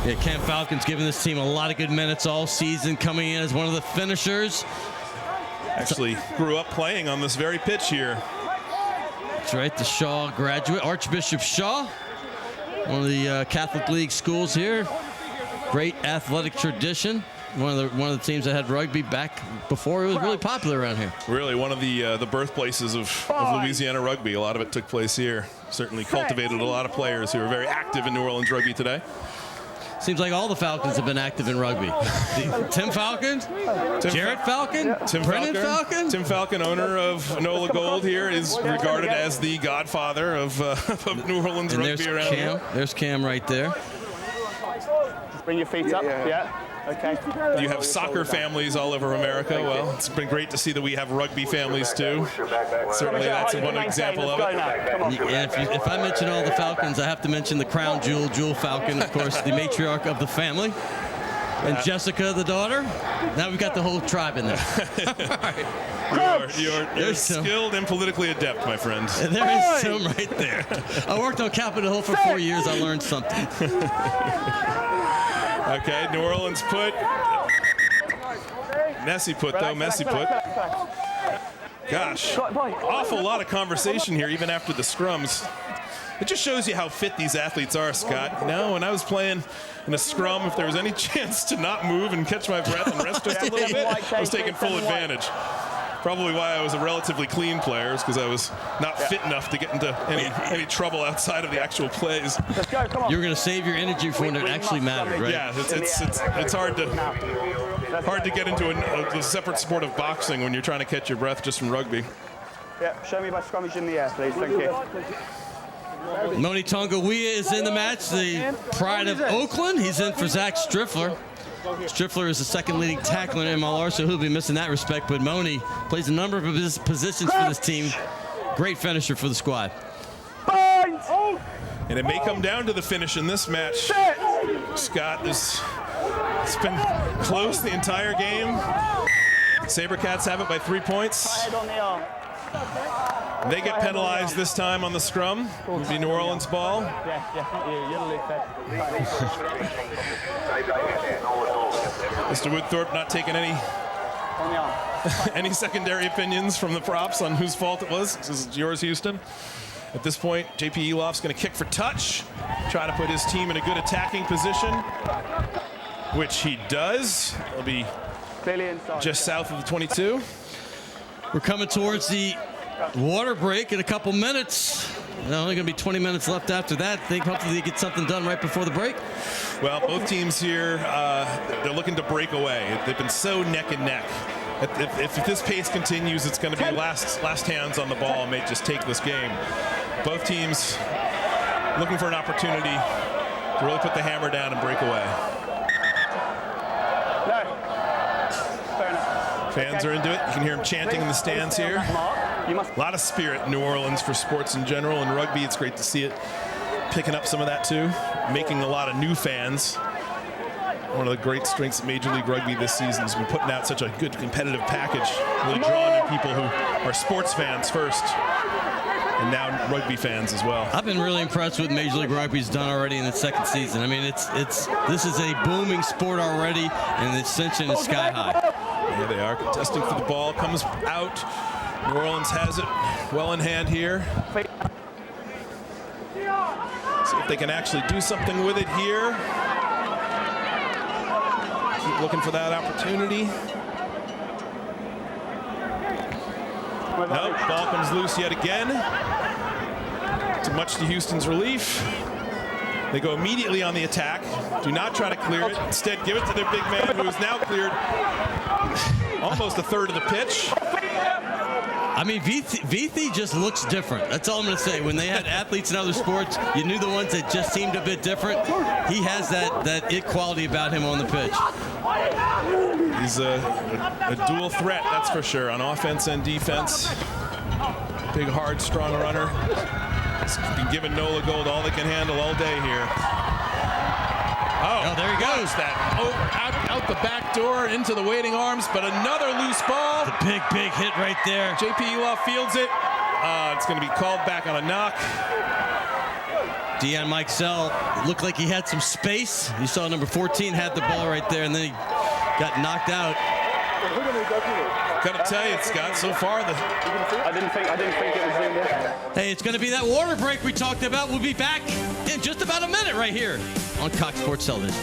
Yeah, Cam Falcon's given this team a lot of good minutes all season, coming in as one of the finishers. Actually grew up playing on this very pitch here. That's right, the Shaw graduate, Archbishop Shaw, one of the Catholic League schools here. Great athletic tradition. One of the teams that had rugby back before it was really popular around here. Really, one of the birthplaces of Louisiana rugby. A lot of it took place here. Certainly cultivated a lot of players who are very active in New Orleans rugby today. Seems like all the Falcons have been active in rugby. Tim Falcon, Jared Falcon, Brennan Falcon. Tim Falcon, owner of NOLA Gold here, is regarded as the godfather of New Orleans and rugby around here. There's Cam right there. Bring your feet up. Yeah. Okay. You have soccer families all over America. Well, it's been great to see that we have rugby families too. Certainly that's one example of it. Yeah, if I mention all the Falcons, I have to mention the crown jewel Falcon, of course, the matriarch of the family. And Jessica, the daughter. Now we've got the whole tribe in there. You're skilled and politically adept, my friend. There is some right there. I worked on Capitol Hill for 4 years. I learned something. Okay, New Orleans put. Messy put, though. Messy put. Gosh, awful lot of conversation here, even after the scrums. It just shows you how fit these athletes are, Scott. You know, when I was playing in a scrum, if there was any chance to not move and catch my breath and rest just a little bit, I was taking full advantage. Probably why I was a relatively clean player, is because I was not fit enough to get into any trouble outside of the actual plays. Let's go, come on. You were going to save your energy for when it actually mattered, right? Yeah, it's hard to get into a separate sport of boxing when you're trying to catch your breath just from rugby. Yeah, show me my scrummage in the air, please. Thank you. Moni Tongawiya is in the match, the pride of Oakland. He's in for Zach Striffler. Striffler is the second leading tackler in MLR, so he'll be missing that respect. But Moni plays a number of positions for this team. Great finisher for the squad. And it may come down to the finish in this match. Scott, it's been close the entire game. SaberCats have it by 3 points. They get penalized this time on the scrum. It'll be New Orleans ball. Mr. Woodthorpe not taking any secondary opinions from the props on whose fault it was. This is yours, Houston. At this point, JP Elof's going to kick for touch, try to put his team in a good attacking position, which he does. It'll be just south of the 22. We're coming towards the water break in a couple minutes. There's only going to be 20 minutes left after that. I think hopefully they get something done right before the break. Well, both teams here, they're looking to break away. They've been so neck and neck. If this pace continues, it's going to be last hands on the ball and may just take this game. Both teams looking for an opportunity to really put the hammer down and break away. Fans are into it. You can hear them chanting in the stands here. A lot of spirit in New Orleans for sports in general, and rugby, it's great to see it picking up some of that too, making a lot of new fans one of the great strengths of Major League Rugby this season has been putting out such a good competitive package, really drawing in people who are sports fans first, and now rugby fans as well. I've been really impressed with Major League Rugby's done already in its second season. I mean, this is a booming sport already, and the ascension is sky high. Yeah, they are contesting for the ball. Comes out. New Orleans has it well in hand here. See if they can actually do something with it here. Keep looking for that opportunity. Nope, ball comes loose yet again. Too much to Houston's relief. They go immediately on the attack. Do not try to clear it. Instead, give it to their big man, who is now cleared almost a third of the pitch. I mean, Vithi just looks different. That's all I'm going to say. When they had athletes in other sports, you knew the ones that just seemed a bit different. He has that it quality about him on the pitch. He's a dual threat, that's for sure, on offense and defense. Big, hard, strong runner. He's been giving NOLA Gold all they can handle all day here. Oh, there he goes. That out the back door into the waiting arms, but another loose ball. The big hit right there. JP Eloff fields it. It's going to be called back on a knock. Deon Mikesell looked like he had some space. You saw number 14 had the ball right there, and then he got knocked out. Got to tell you, Scott, so far I didn't think it was zoomed in. Hey, it's going to be that water break we talked about. We'll be back in just about a minute right here on Cox Sports Television.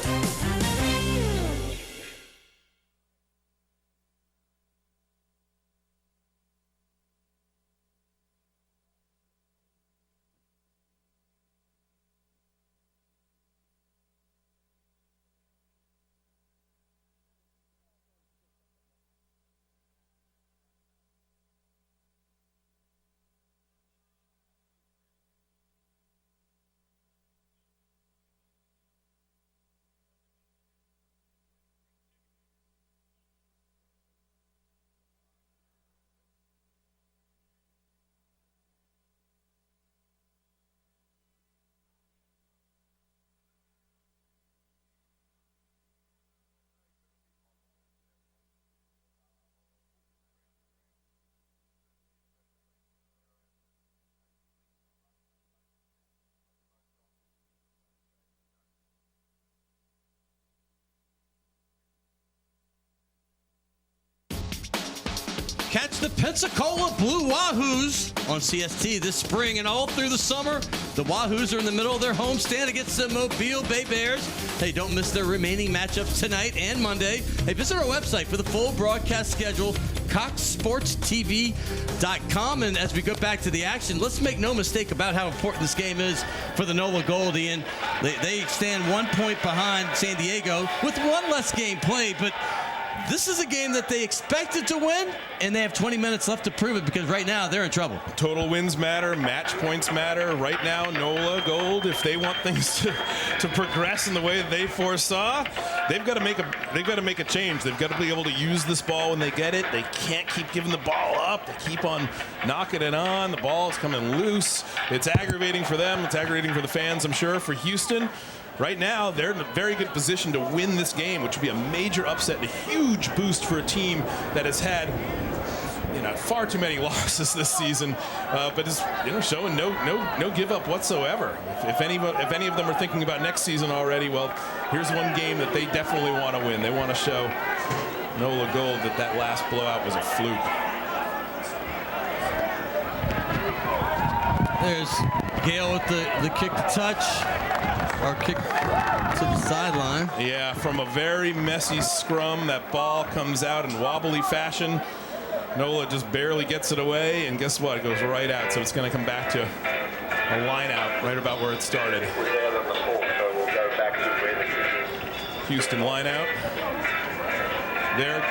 Catch the Pensacola Blue Wahoos on CST this spring and all through the summer. The Wahoos are in the middle of their homestand against the Mobile Bay Bears. Hey, don't miss their remaining matchups tonight and Monday. Hey, visit our website for the full broadcast schedule, coxsportstv.com. And as we go back to the action, let's make no mistake about how important this game is for the NOLA Gold, Ian. They stand 1 point behind San Diego with one less game played, but this is a game that they expected to win, and they have 20 minutes left to prove it because right now they're in trouble. Total wins matter, match points matter. Right now, NOLA Gold, if they want things to progress in the way that they foresaw, they've got to make a change. They've got to be able to use this ball when they get it. They can't keep giving the ball up. They keep on knocking it on. The ball is coming loose. It's aggravating for them. It's aggravating for the fans, I'm sure. For Houston, right now, they're in a very good position to win this game, which would be a major upset and a huge boost for a team that has had, far too many losses this season, but is showing no give up whatsoever. If any of them are thinking about next season already, well, here's one game that they definitely want to win. They want to show NOLA Gold that last blowout was a fluke. There's Gale with the kick to touch. Or kick to the sideline. Yeah, from a very messy scrum, that ball comes out in wobbly fashion. NOLA just barely gets it away, and guess what? It goes right out, so it's going to come back to a line out right about where it started. Houston line out. Their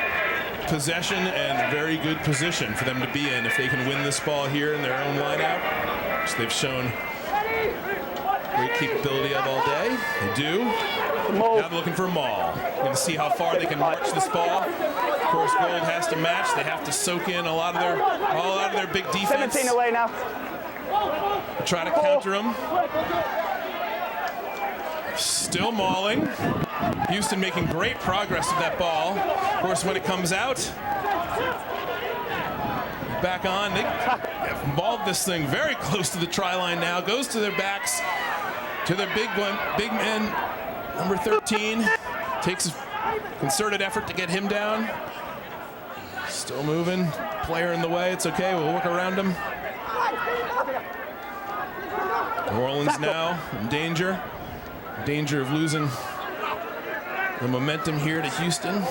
possession and very good position for them to be in if they can win this ball here in their own line out, which they've shown great capability of all day. They do. Now they're looking for a maul. Going to see how far they can march this ball. Of course, Gold has to match. They have to soak in all out of their big defense. 17 away now. Try to counter them. Still mauling. Houston making great progress with that ball. Of course, when it comes out, back on. They have mauled this thing very close to the try line now. Goes to their backs, to their big man, number 13. Takes a concerted effort to get him down. Still moving. Player in the way. It's okay. We'll work around him. New Orleans now in danger. Danger of losing the momentum here to Houston.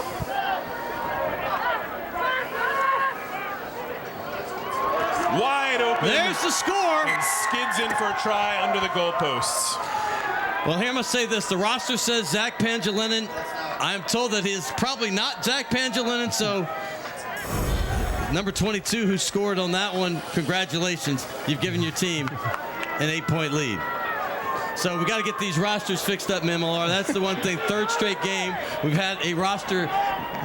Wide open. There's the score. And skids in for a try under the goalposts. Well, here I must say this. The roster says Zach Pangilinan. I am told that he is probably not Zach Pangilinan, so number 22 who scored on that one, congratulations. You've given your team an 8-point lead. So we got to get these rosters fixed up, MLR. That's the one thing. Third straight game, we've had a roster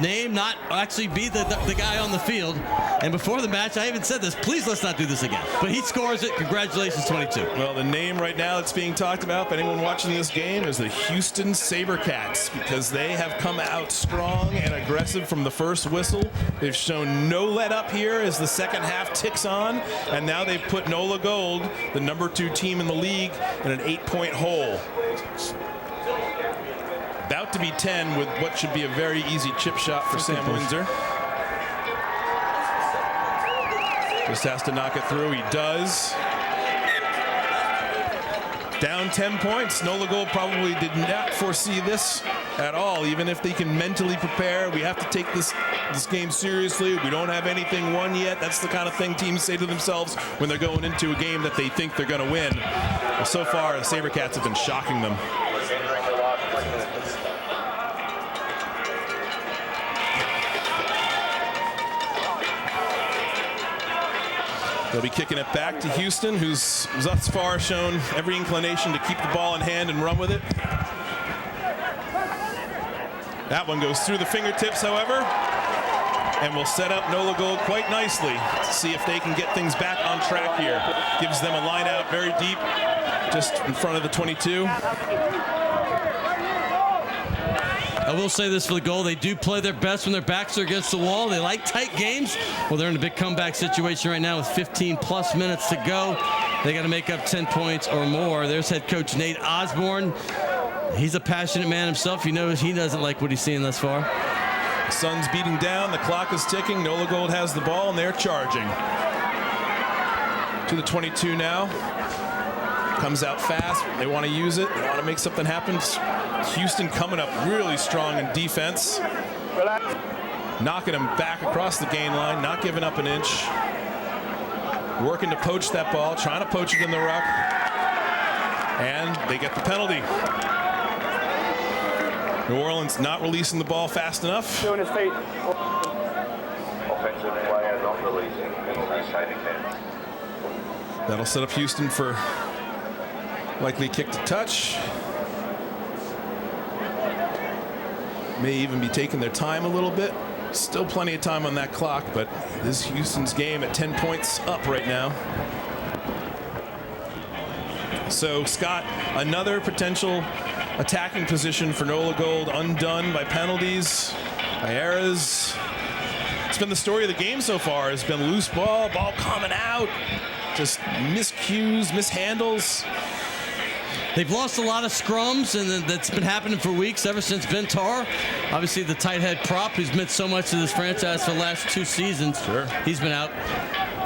name not actually be the guy on the field. And before the match, I even said this, please let's not do this again. But he scores it. Congratulations, 22. Well, the name right now that's being talked about by anyone watching this game is the Houston SaberCats, because they have come out strong and aggressive from the first whistle. They've shown no let up here as the second half ticks on. And now they've put NOLA Gold, the number 2 team in the league, in an 8-point hole. About to be 10 with what should be a very easy chip shot for Sam Windsor. Just has to knock it through. He does. Down 10 points. NOLA Gold probably did not foresee this at all. Even if they can mentally prepare, we have to take this game seriously. We don't have anything won yet. That's the kind of thing teams say to themselves when they're going into a game that they think they're going to win. Well, so far, the SaberCats have been shocking them. They'll be kicking it back to Houston, who's thus far shown every inclination to keep the ball in hand and run with it. That one goes through the fingertips, however, and will set up NOLA Gold quite nicely to see if they can get things back on track here. Gives them a line out very deep, just in front of the 22. I will say this for the goal. They do play their best when their backs are against the wall. They like tight games. Well, they're in a big comeback situation right now with 15+ minutes to go. They got to make up 10 points or more. There's head coach Nate Osborne. He's a passionate man himself. You know he doesn't like what he's seeing thus far. The sun's beating down. The clock is ticking. NOLA Gold has the ball, and they're charging. To the 22 now. Comes out fast. They want to use it. They want to make something happen. Houston coming up really strong in defense. Knocking them back across the gain line, not giving up an inch. Working to poach that ball, trying to poach it in the ruck. And they get the penalty. New Orleans not releasing the ball fast enough. Doing his feet. Offensive player not releasing. That'll set up Houston for likely kick to touch. May even be taking their time a little bit. Still plenty of time on that clock, but this is Houston's game at 10 points up right now. So, Scott, another potential attacking position for NOLA Gold undone by penalties, by errors. It's been the story of the game so far. It's been loose ball coming out, just miscues, mishandles. They've lost a lot of scrums, and that's been happening for weeks ever since Ben Tarr. Obviously, the tight head prop who's meant so much to this franchise for the last 2 seasons. Sure. He's been out.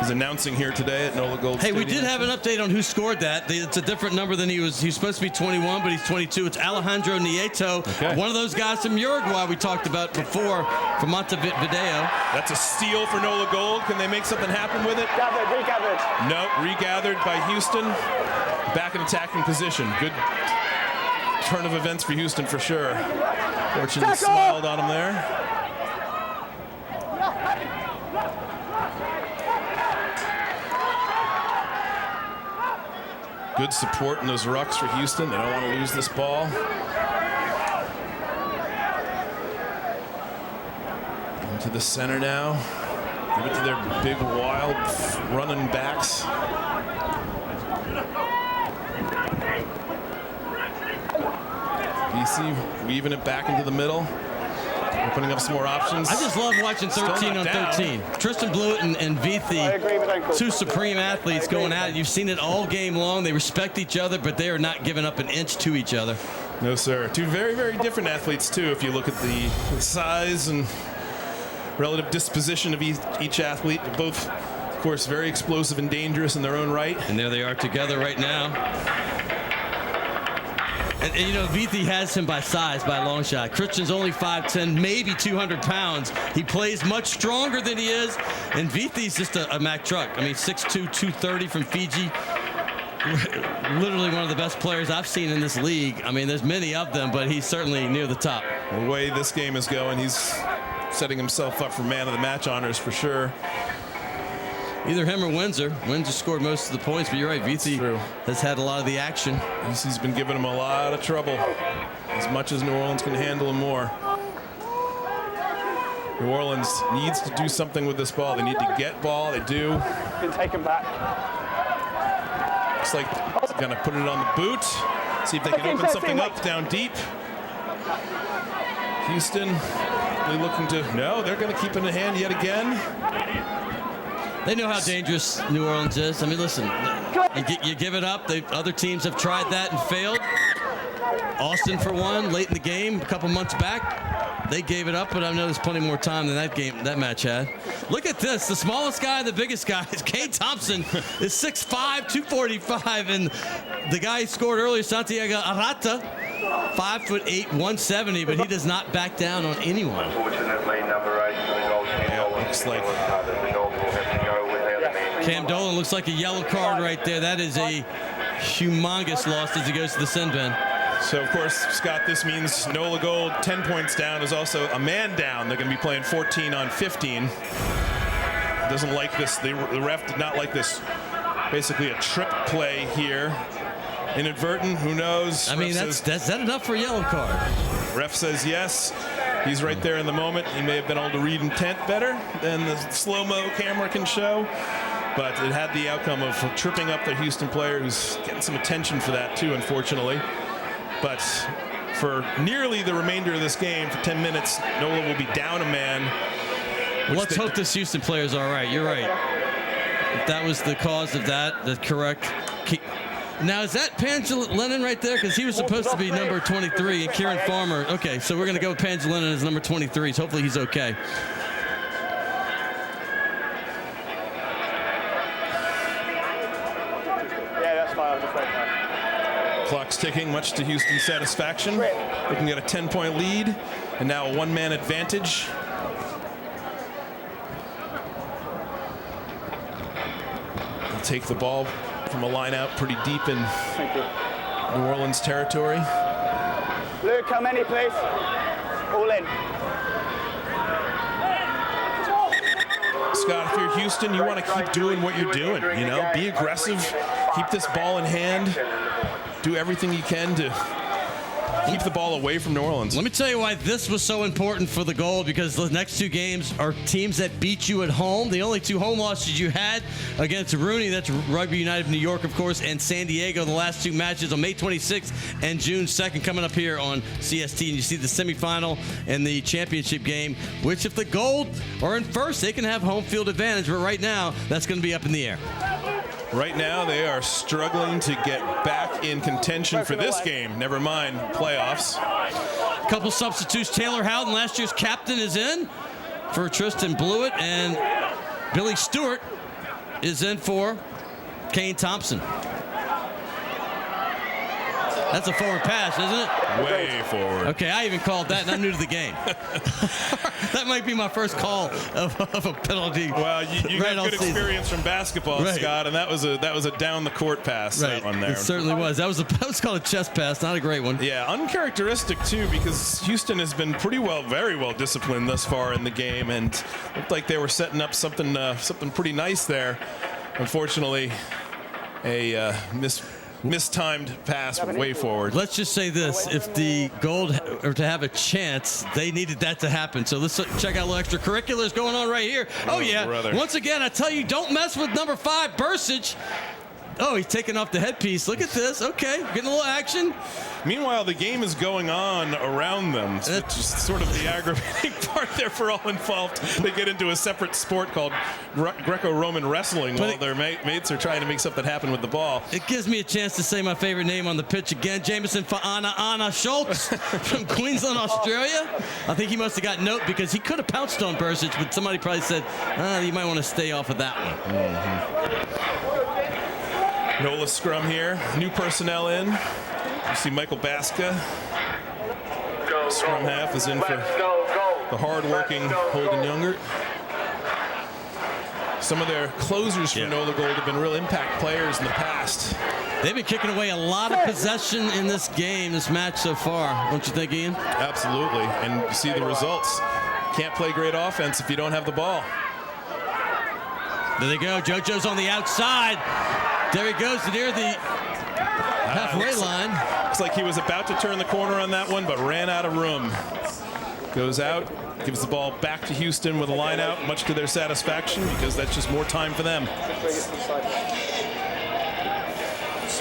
He's announcing here today at NOLA Gold. Hey, Stadium. we did have an update on who scored that. It's a different number than he was supposed to be 21, but he's 22. It's Alejandro Nieto, okay. One of those guys from Uruguay we talked about before from Montevideo. That's a steal for NOLA Gold. Can they make something happen with it? Regathered. No, regathered by Houston. Back in attacking position. Good turn of events for Houston for sure. Fortunately smiled on him there. Good support in those rucks for Houston. They don't want to lose this ball. Into the center now. Give it to their big, wild, running backs. see, weaving it back into the middle. Opening up some more options. I just love watching 13 on 13. Tristan Blewett and Vithi, two supreme athletes going at it. You've seen it all game long. They respect each other, but they are not giving up an inch to each other. No, sir. Two very, very different athletes, too, if you look at the size and relative disposition of each athlete. Both, of course, very explosive and dangerous in their own right. And there they are together right now. And you know, Vithi has him by size, by a long shot. Christian's only 5'10", maybe 200 pounds. He plays much stronger than he is. And Vithi's just a Mack truck. I mean, 6'2", 230 from Fiji. Literally one of the best players I've seen in this league. I mean, there's many of them, but he's certainly near the top. The way this game is going, he's setting himself up for man of the match honors for sure. Either him or Windsor. Windsor scored most of the points, but you're right, Vithi has had a lot of the action. He's been giving him a lot of trouble, as much as New Orleans can handle him more. New Orleans needs to do something with this ball. They need to get ball. They do. Can take him back. Looks like he's going to put it on the boot. See if they can open something up down deep. Houston really looking to. No, they're going to keep it in hand yet again. They know how dangerous New Orleans is. I mean, listen, you give it up. Other teams have tried that and failed. Austin, for one, late in the game, a couple months back, they gave it up, but I know there's plenty more time than that match had. Look at this. The smallest guy, the biggest guy is Kane Thompson, is 6'5", 245, and the guy he scored earlier, Santiago Arata, 5'8", 170, but he does not back down on anyone. Yeah, looks like Cam Dolan looks like a yellow card right there. That is a humongous loss as he goes to the sin bin. So, of course, Scott, this means NOLA Gold, 10 points down, is also a man down. They're going to be playing 14 on 15. Doesn't like this. The ref did not like this. Basically a trip play here. Inadvertent, who knows? I mean, that's that enough for a yellow card? Ref says yes. He's right there in the moment. He may have been able to read intent better than the slow-mo camera can show. But it had the outcome of tripping up the Houston player, who's getting some attention for that too, unfortunately. But for nearly the remainder of this game, for 10 minutes, NOLA will be down a man. Let's hope this Houston player is all right. You're right. If that was the cause of that, that's correct. Now, is that Pangelinen right there? Because he was supposed to be number 23, and Kieran Farmer. Okay, so we're going to go with Pangelinen as number 23. So hopefully he's okay. Clock's ticking, much to Houston's satisfaction. Looking at a 10-point lead, and now a one-man advantage. They'll take the ball from a line out pretty deep in New Orleans territory. Luke, how many, please? All in. Scott, if you're Houston, you want to keep doing what you're doing. You know, be aggressive, keep this ball in hand. Do everything you can to keep the ball away from New Orleans. Let me tell you why this was so important for the Gold, because the next two games are teams that beat you at home. The only two home losses you had against Rooney, that's Rugby United of New York, of course, and San Diego, the last two matches on May 26th and June 2nd coming up here on CST. And you see the semifinal and the championship game, which if the Gold are in first, they can have home field advantage. But right now, that's going to be up in the air. Right now, they are struggling to get back in contention for this game. Never mind playoffs. A couple substitutes. Taylor Houghton, last year's captain, is in for Tristan Blewett, and Billy Stewart is in for Kane Thompson. That's a forward pass, isn't it? Way forward. Okay, I even called that, and I'm new to the game. That might be my first call of a penalty. Well, you right, have good experience from basketball, right, Scott, and that was a down the court pass. Right. That one there. It certainly was. That was called a chest pass, not a great one. Yeah, uncharacteristic too, because Houston has been very well disciplined thus far in the game, and looked like they were setting up something pretty nice there. Unfortunately, a mistimed pass way forward. Let's just say this. If the Gold are to have a chance, they needed that to happen. So let's check out a little extracurriculars going on right here. Oh, yeah. Brother. Once again, I tell you, don't mess with number 5, Bursage. Oh, he's taking off the headpiece. Look at this. Okay, getting a little action. Meanwhile, the game is going on around them. So it's just sort of the aggravating part there for all involved. They get into a separate sport called Greco-Roman wrestling while their mates are trying to make something happen with the ball. It gives me a chance to say my favorite name on the pitch again. Jameson Fa'ana Schultz from Queensland, Australia. I think he must have got note because he could have pounced on Bursic, but somebody probably said, you might want to stay off of that one. NOLA scrum here. New personnel in. You see Michael Baska. Scrum half is in for the hard-working Holden Younger. Some of their closers for NOLA Gold have been real impact players in the past. They've been kicking away a lot of possession in this game, this match so far. Don't you think, Ian? Absolutely. And you see the results. Can't play great offense if you don't have the ball. There they go. JoJo's on the outside. There he goes near the halfway line. Looks like he was about to turn the corner on that one, but ran out of room. Goes out, gives the ball back to Houston with a line out, much to their satisfaction, because that's just more time for them.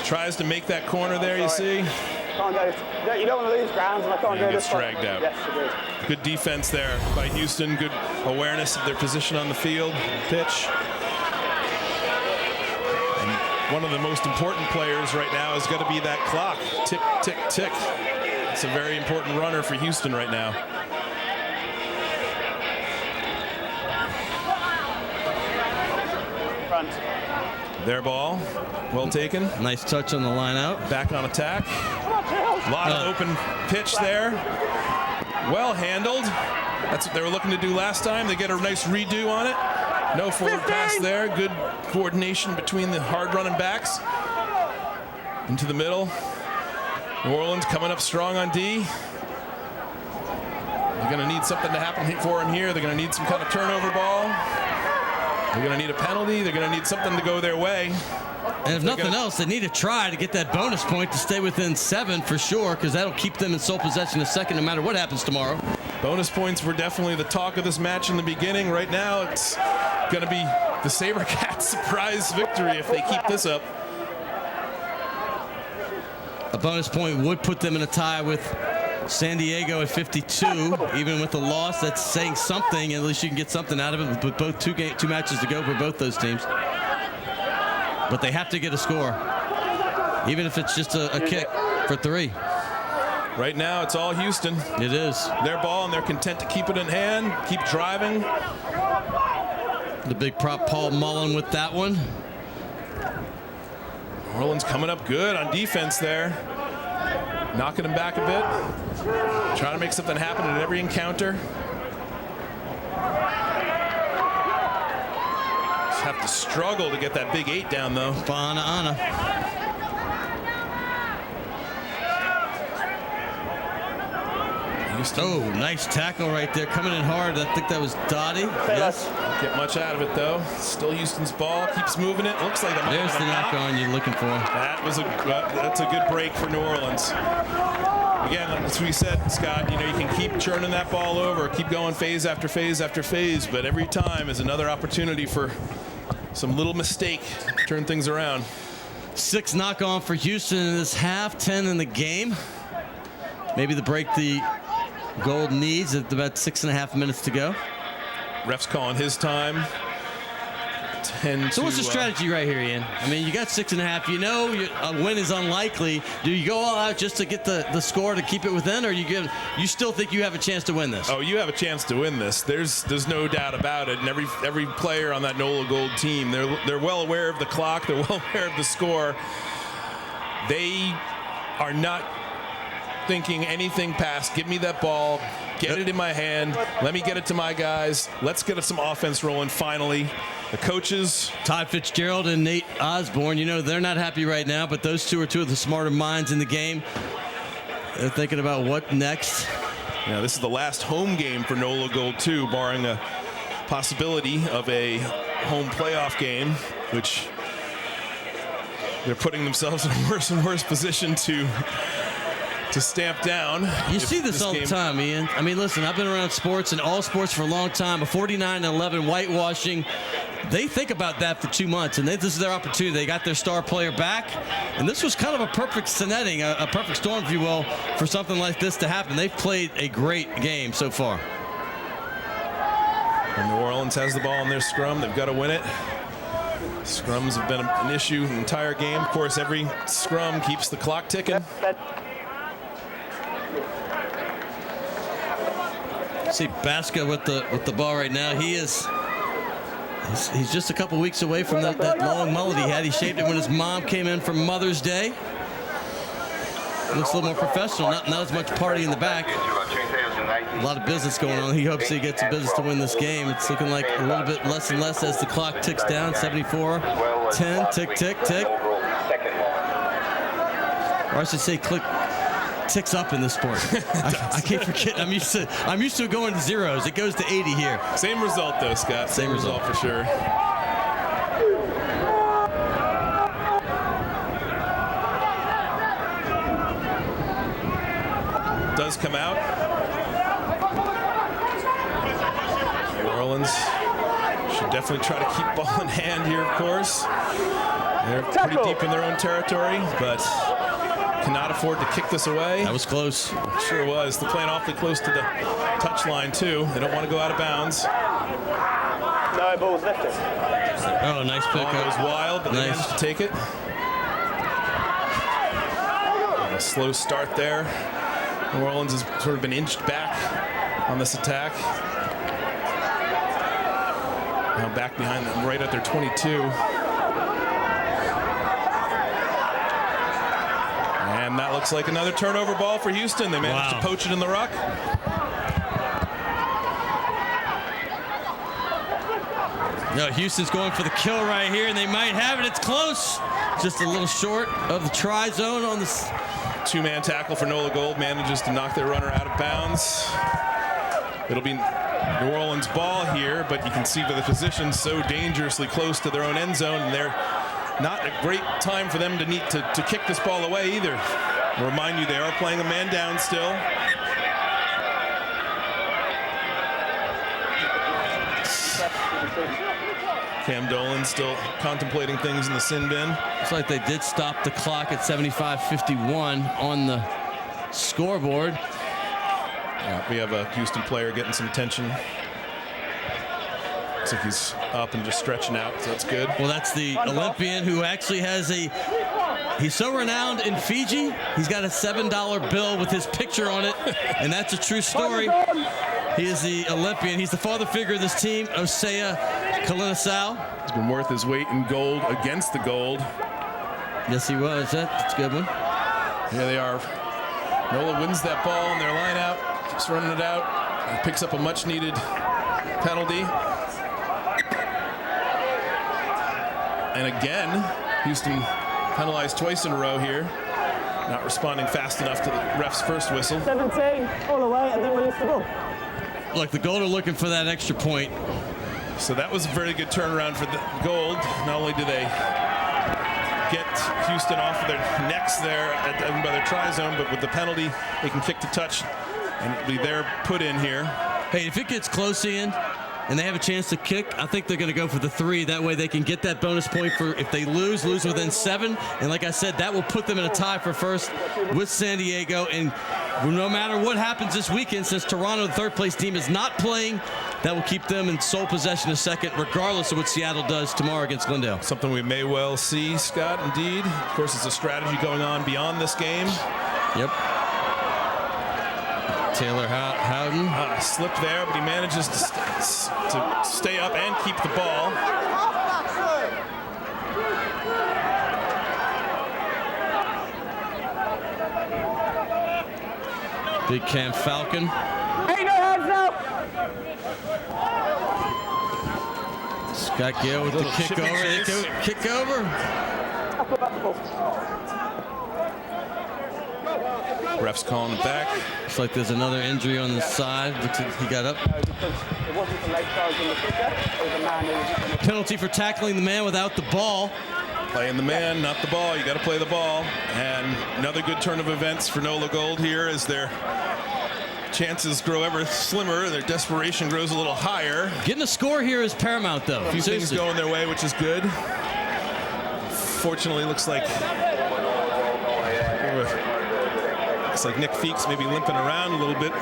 Tries to make that corner there, you see. Can't go. You don't want to lose grounds, and I can't go this far. Gets dragged out. Yes, it is. Good defense there by Houston. Good awareness of their position on the field, pitch. And one of the most important players right now is going to be that clock. Tick, tick, tick. It's a very important runner for Houston right now. Front. Their ball, well taken. Nice touch on the line out. Back on attack. A lot of open pitch there. Well handled. That's what they were looking to do last time. They get a nice redo on it. No forward pass there. Good coordination between the hard running backs. Into the middle. New Orleans coming up strong on D. They're going to need something to happen for them here. They're going to need some kind of turnover ball. They're going to need a penalty. They're going to need something to go their way. And if nothing else, they need to try to get that bonus point to stay within 7 for sure, because that'll keep them in sole possession a second no matter what happens tomorrow. Bonus points were definitely the talk of this match in the beginning. Right now, it's going to be the SaberCats' surprise victory if they keep this up. A bonus point would put them in a tie with San Diego at 52. Even with the loss, that's saying something. At least you can get something out of it with both two matches to go for both those teams. But they have to get a score, even if it's just a kick for 3. Right now, it's all Houston. It is. Their ball, and they're content to keep it in hand, keep driving. The big prop Paul Mullen with that one. Orleans coming up good on defense there. Knocking him back a bit. Trying to make something happen in every encounter. Just have to struggle to get that big 8 down, though. Fa'ana. Oh, nice tackle right there. Coming in hard. I think that was Dottie. Yes. Don't get much out of it, though. Still Houston's ball. Keeps moving it. Looks like there's the knock on you're looking for. That's a good break for New Orleans. Again, as we said, Scott, you can keep churning that ball over, keep going phase after phase after phase, but every time is another opportunity for some little mistake to turn things around. 6 knock on for Houston in this half, 10 in the game. Maybe the break the Gold needs at about 6.5 minutes to go. Ref's calling his time. So what's the strategy right here, Ian? I mean, you got 6.5. You know a win is unlikely. Do you go all out just to get the score to keep it within, or you still think you have a chance to win this? Oh, you have a chance to win this. There's no doubt about it. And every player on that NOLA Gold team, they're well aware of the clock. They're well aware of the score. They are not thinking anything past, give me that ball, get it in my hand, let me get it to my guys, let's get some offense rolling finally. The coaches, Todd Fitzgerald and Nate Osborne, they're not happy right now, but those two are two of the smarter minds in the game. They're thinking about what next. Yeah, this is the last home game for NOLA Gold too, barring a possibility of a home playoff game, which they're putting themselves in a worse and worse position to stamp down. You see this all the time, Ian. I mean, listen, I've been around sports and all sports for a long time. A 49-11 whitewashing they think about that for 2 months, and this is their opportunity. They got their star player back, and this was kind of a perfect setting, a perfect storm, if you will, for something like this to happen. They've played a great game so far. And New Orleans has the ball in their scrum. They've got to win it. Scrums have been an issue the entire game. Of course, every scrum keeps the clock ticking. See Basca with the ball right now. He's just a couple weeks away from that long mullet he had. He shaved it when his mom came in for Mother's Day. Looks a little more professional, not as much party in the back. A lot of business going on. He hopes he gets some business to win this game. It's looking like a little bit less and less as the clock ticks down. 74-10, tick, tick, tick. Or I should say ticks up in this sport. I keep forgetting. I'm used to going to zeros. It goes to 80 here. Same result though, Scott. Same result for sure. Does come out. New Orleans should definitely try to keep ball in hand here, of course. They're pretty deep in their own territory, but cannot afford to kick this away. That was close. Sure was. They're playing awfully close to the touch line, too. They don't want to go out of bounds. No, ball's lifted. Oh, nice pick. Ball goes wild, but they managed to take it. A slow start there. New Orleans has sort of been inched back on this attack. Now back behind them, right at their 22. And that looks like another turnover ball for Houston. They managed to poach it in the ruck. No, Houston's going for the kill right here, and they might have it. It's close. Just a little short of the try zone on the... Two-man tackle for NOLA Gold manages to knock their runner out of bounds. It'll be New Orleans' ball here, but you can see by the position so dangerously close to their own end zone, and they're not a great time for them to need to kick this ball away either. I'll remind you, they are playing a man down still. Cam Dolan still contemplating things in the sin bin. Looks like they did stop the clock at 75-51 on the scoreboard. Yeah, we have a Houston player getting some attention. Looks like he's up and just stretching out, so that's good. Well, that's the Olympian who actually has he's so renowned in Fiji, he's got a $7 bill with his picture on it, and that's a true story. He is the Olympian. He's the father figure of this team, Osea Kalinisau. He's been worth his weight in gold against the gold. Yes, he was. That's a good one. Here they are. NOLA wins that ball in their line out, keeps running it out, and picks up a much-needed penalty. And again, Houston penalized twice in a row here, not responding fast enough to the ref's first whistle. 17, all the way, and then release the ball. Look, the Gold are looking for that extra point. So that was a very good turnaround for the Gold. Not only do they get Houston off of their necks there by their try zone, but with the penalty, they can kick to touch and it'll be their put in here. Hey, if it gets close in and they have a chance to kick, I think they're going to go for the 3. That way they can get that bonus point for if they lose within 7. And like I said, that will put them in a tie for first with San Diego. And no matter what happens this weekend, since Toronto, the third-place team, is not playing, that will keep them in sole possession of second, regardless of what Seattle does tomorrow against Glendale. Something we may well see, Scott, indeed. Of course, it's a strategy going on beyond this game. Yep. Taylor Howden. Slipped there, but he manages to stay up and keep the ball. Big Cam Falcon. Hey, no hands up! Scott Gale with the kick over. They go kick over. Ref's calling it back. Looks like there's another injury on the side. Looks like he got up. Penalty for tackling the man without the ball. Playing the man, not the ball. You got to play the ball. And another good turn of events for NOLA Gold here as they're chances grow ever slimmer. Their desperation grows a little higher. Getting a score here is paramount, though. A few things going their way, which is good. Fortunately, looks like Nick Feeks maybe limping around a little bit.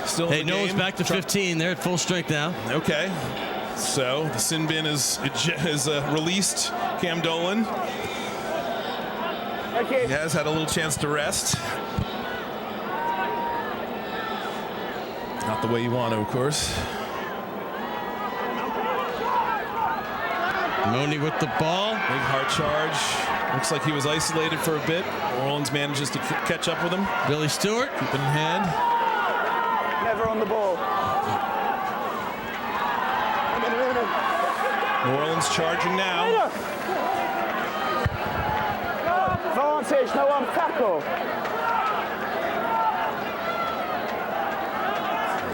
Still Hey, Noah's back to 15. They're at full strength now. Okay. So the sin bin is released Cam Dolan. Okay. He has had a little chance to rest. Not the way you want to, of course. Mooney with the ball. Big hard charge. Looks like he was isolated for a bit. Orleans manages to catch up with him. Billy Stewart. Keep it in hand. Never on the ball. New Orleans charging now. Advantage, no one tackle.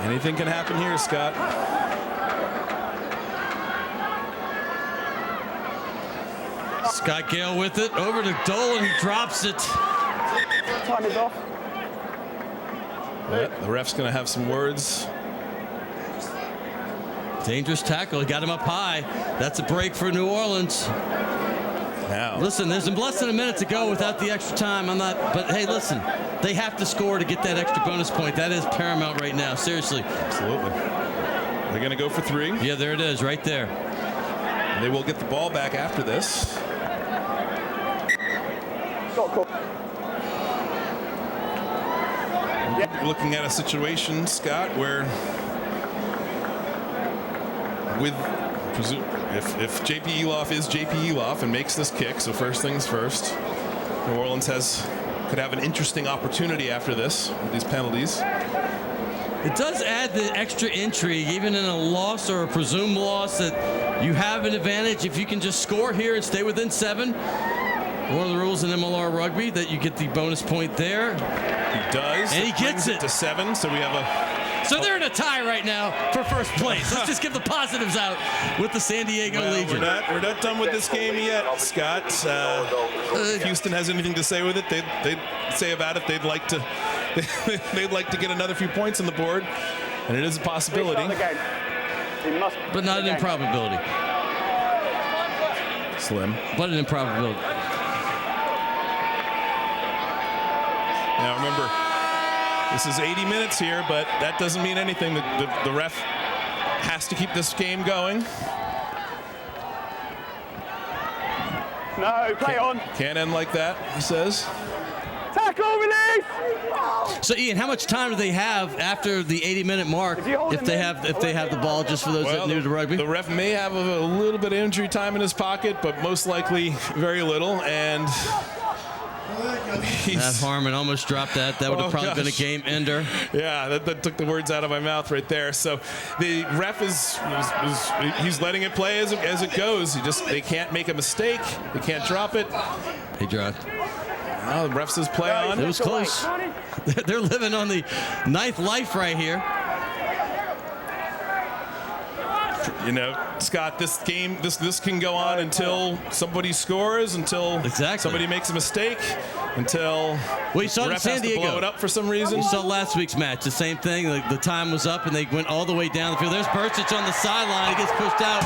Anything can happen here, Scott. Scott Gale with it. Over to Dolan. He drops it. Time is off. Yeah, the ref's going to have some words. Dangerous tackle. He got him up high. That's a break for New Orleans. Now. Listen, there's less than a minute to go without the extra time. But hey, listen, they have to score to get that extra bonus point. That is paramount right now. Seriously. Absolutely. They're going to go for 3. Yeah, there it is, right there. They will get the ball back after this. Got caught. You're looking at a situation, Scott, where if JP Eloff is JP Eloff and makes this kick, so first things first, New Orleans could have an interesting opportunity after this with these penalties. It does add the extra intrigue, even in a loss or a presumed loss, that you have an advantage if you can just score here and stay within 7. One of the rules in MLR Rugby that you get the bonus point there. He does. And he gets it to 7, so we have a... So they're in a tie right now for first place. Let's just give the positives out with the San Diego Legion. We're not done with this game yet, Scott. If Houston has anything to say with it, they'd say about it. They'd like to get another few points on the board, and it is a possibility. But not an improbability. Slim. But an improbability. Now remember, this is 80 minutes here, but that doesn't mean anything. The ref has to keep this game going. No, play on. Can't end like that, he says. Tackle, release. So Ian, how much time do they have after the 80-minute mark if they have the ball, just for those that are new to rugby? The ref may have a little bit of injury time in his pocket, but most likely very little. And Matt Harmon almost dropped that. That would have probably been a game ender. Yeah, that took the words out of my mouth right there. So the ref he's letting it play as it goes. They can't make a mistake. They can't drop it. He dropped. Oh, the ref says play on. It was close. They're living on the 9th life right here. You know, Scott, this game, this can go on until somebody scores, until somebody makes a mistake, until we saw the ref San has Diego to blow it up for some reason. We saw last week's match, the same thing. The time was up, and they went all the way down the field. There's Burchich on the sideline. He gets pushed out,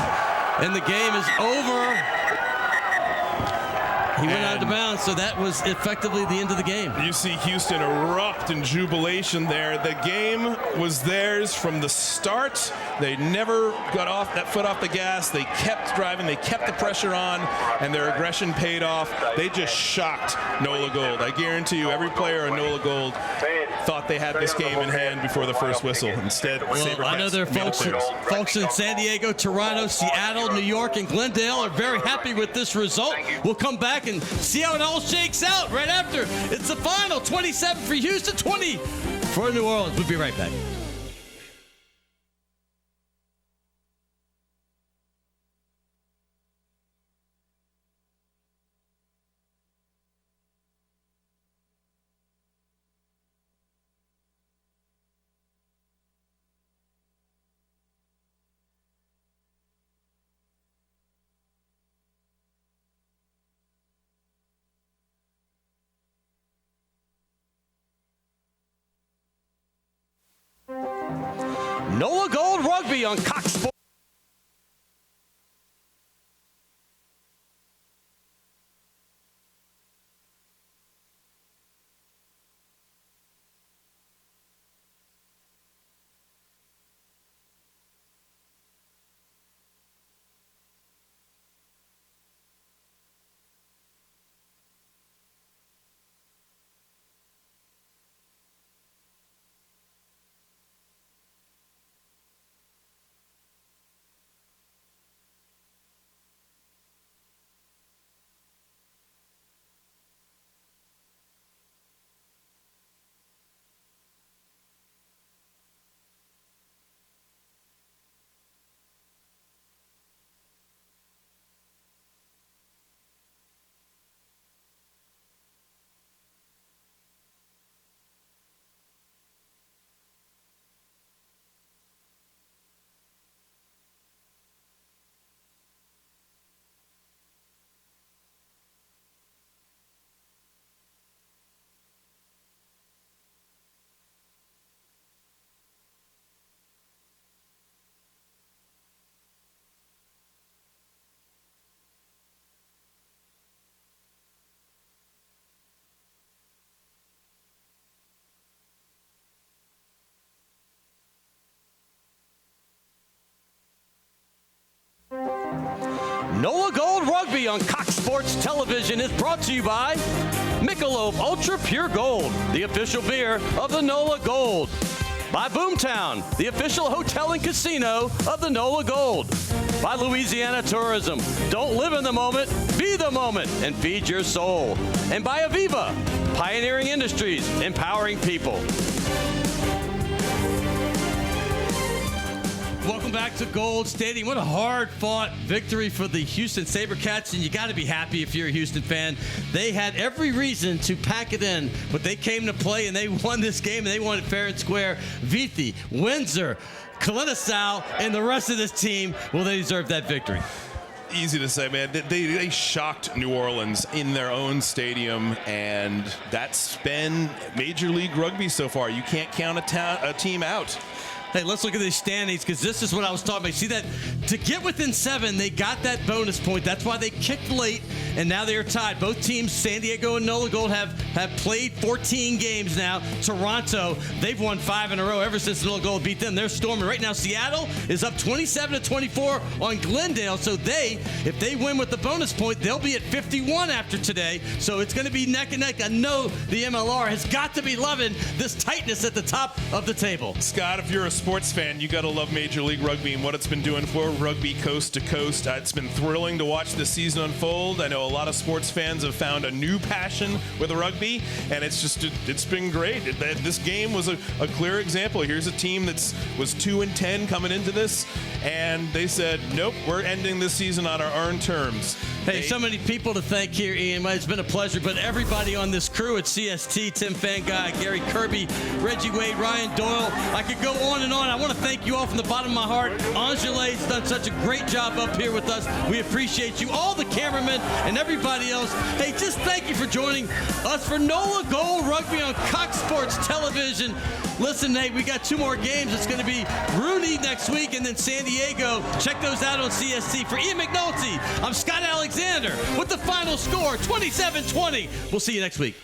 and the game is over. He went out of bounds, so that was effectively the end of the game. You see Houston erupt in jubilation there. The game was theirs from the start. They never got off that foot off the gas. They kept driving. They kept the pressure on, and their aggression paid off. They just shocked NOLA Gold. I guarantee you, every player on NOLA Gold thought they had this game in hand before the first whistle. Instead, well, I know there are folks in San Diego, Toronto, Seattle, New York, and Glendale are very happy with this result. We'll come back and see how it all shakes out right after. It's the final, 27 for Houston, 20 for New Orleans. We'll be right back. NOLA Gold Rugby on Cox Sports. NOLA Gold Rugby on Cox Sports Television is brought to you by Michelob Ultra Pure Gold, the official beer of the NOLA Gold. By Boomtown, the official hotel and casino of the NOLA Gold. By Louisiana Tourism, don't live in the moment, be the moment, and feed your soul. And by Aviva, pioneering industries, empowering people. Welcome back to Gold Stadium. What a hard-fought victory for the Houston SaberCats, and you got to be happy if you're a Houston fan. They had every reason to pack it in, but they came to play, and they won this game, and they won it fair and square. Vithi, Windsor, Kalinisau, and the rest of this team, well, they deserve that victory. Easy to say, man. They shocked New Orleans in their own stadium, and that's been Major League Rugby so far. You can't count a team out. Hey, let's look at these standings, because this is what I was talking about. See that? To get within 7, they got that bonus point. That's why they kicked late, and now they are tied. Both teams, San Diego and NOLA Gold, have played 14 games now. Toronto, they've won 5 in a row ever since NOLA Gold beat them. They're storming. Right now, Seattle is up 27-24 on Glendale. So if they win with the bonus point, they'll be at 51 after today. So it's going to be neck and neck. I know the MLR has got to be loving this tightness at the top of the table. Scott, if you're a sports fan, you got to love Major League Rugby and what it's been doing for rugby coast to coast. It's been thrilling to watch this season unfold. I know a lot of sports fans have found a new passion with rugby, and it's been great. This game was a clear example. Here's a team that was 2-10 coming into this, and they said, nope, we're ending this season on our earned terms. Hey, so many people to thank here, Ian. It's been a pleasure, but everybody on this crew at CST, Tim Fanguy, Gary Kirby, Reggie Wade, Ryan Doyle, I could go on and on. I want to thank you all from the bottom of my heart. Angelay's done such a great job up here with us. We appreciate you, all the cameramen and everybody else. Hey, just thank you for joining us for NOLA Gold Rugby on Cox Sports Television. Listen, hey, we got 2 more games. It's going to be Rooney next week and then San Diego. Check those out on CST. For Ian McNulty, I'm Scott Alexander with the final score, 27-20. We'll see you next week.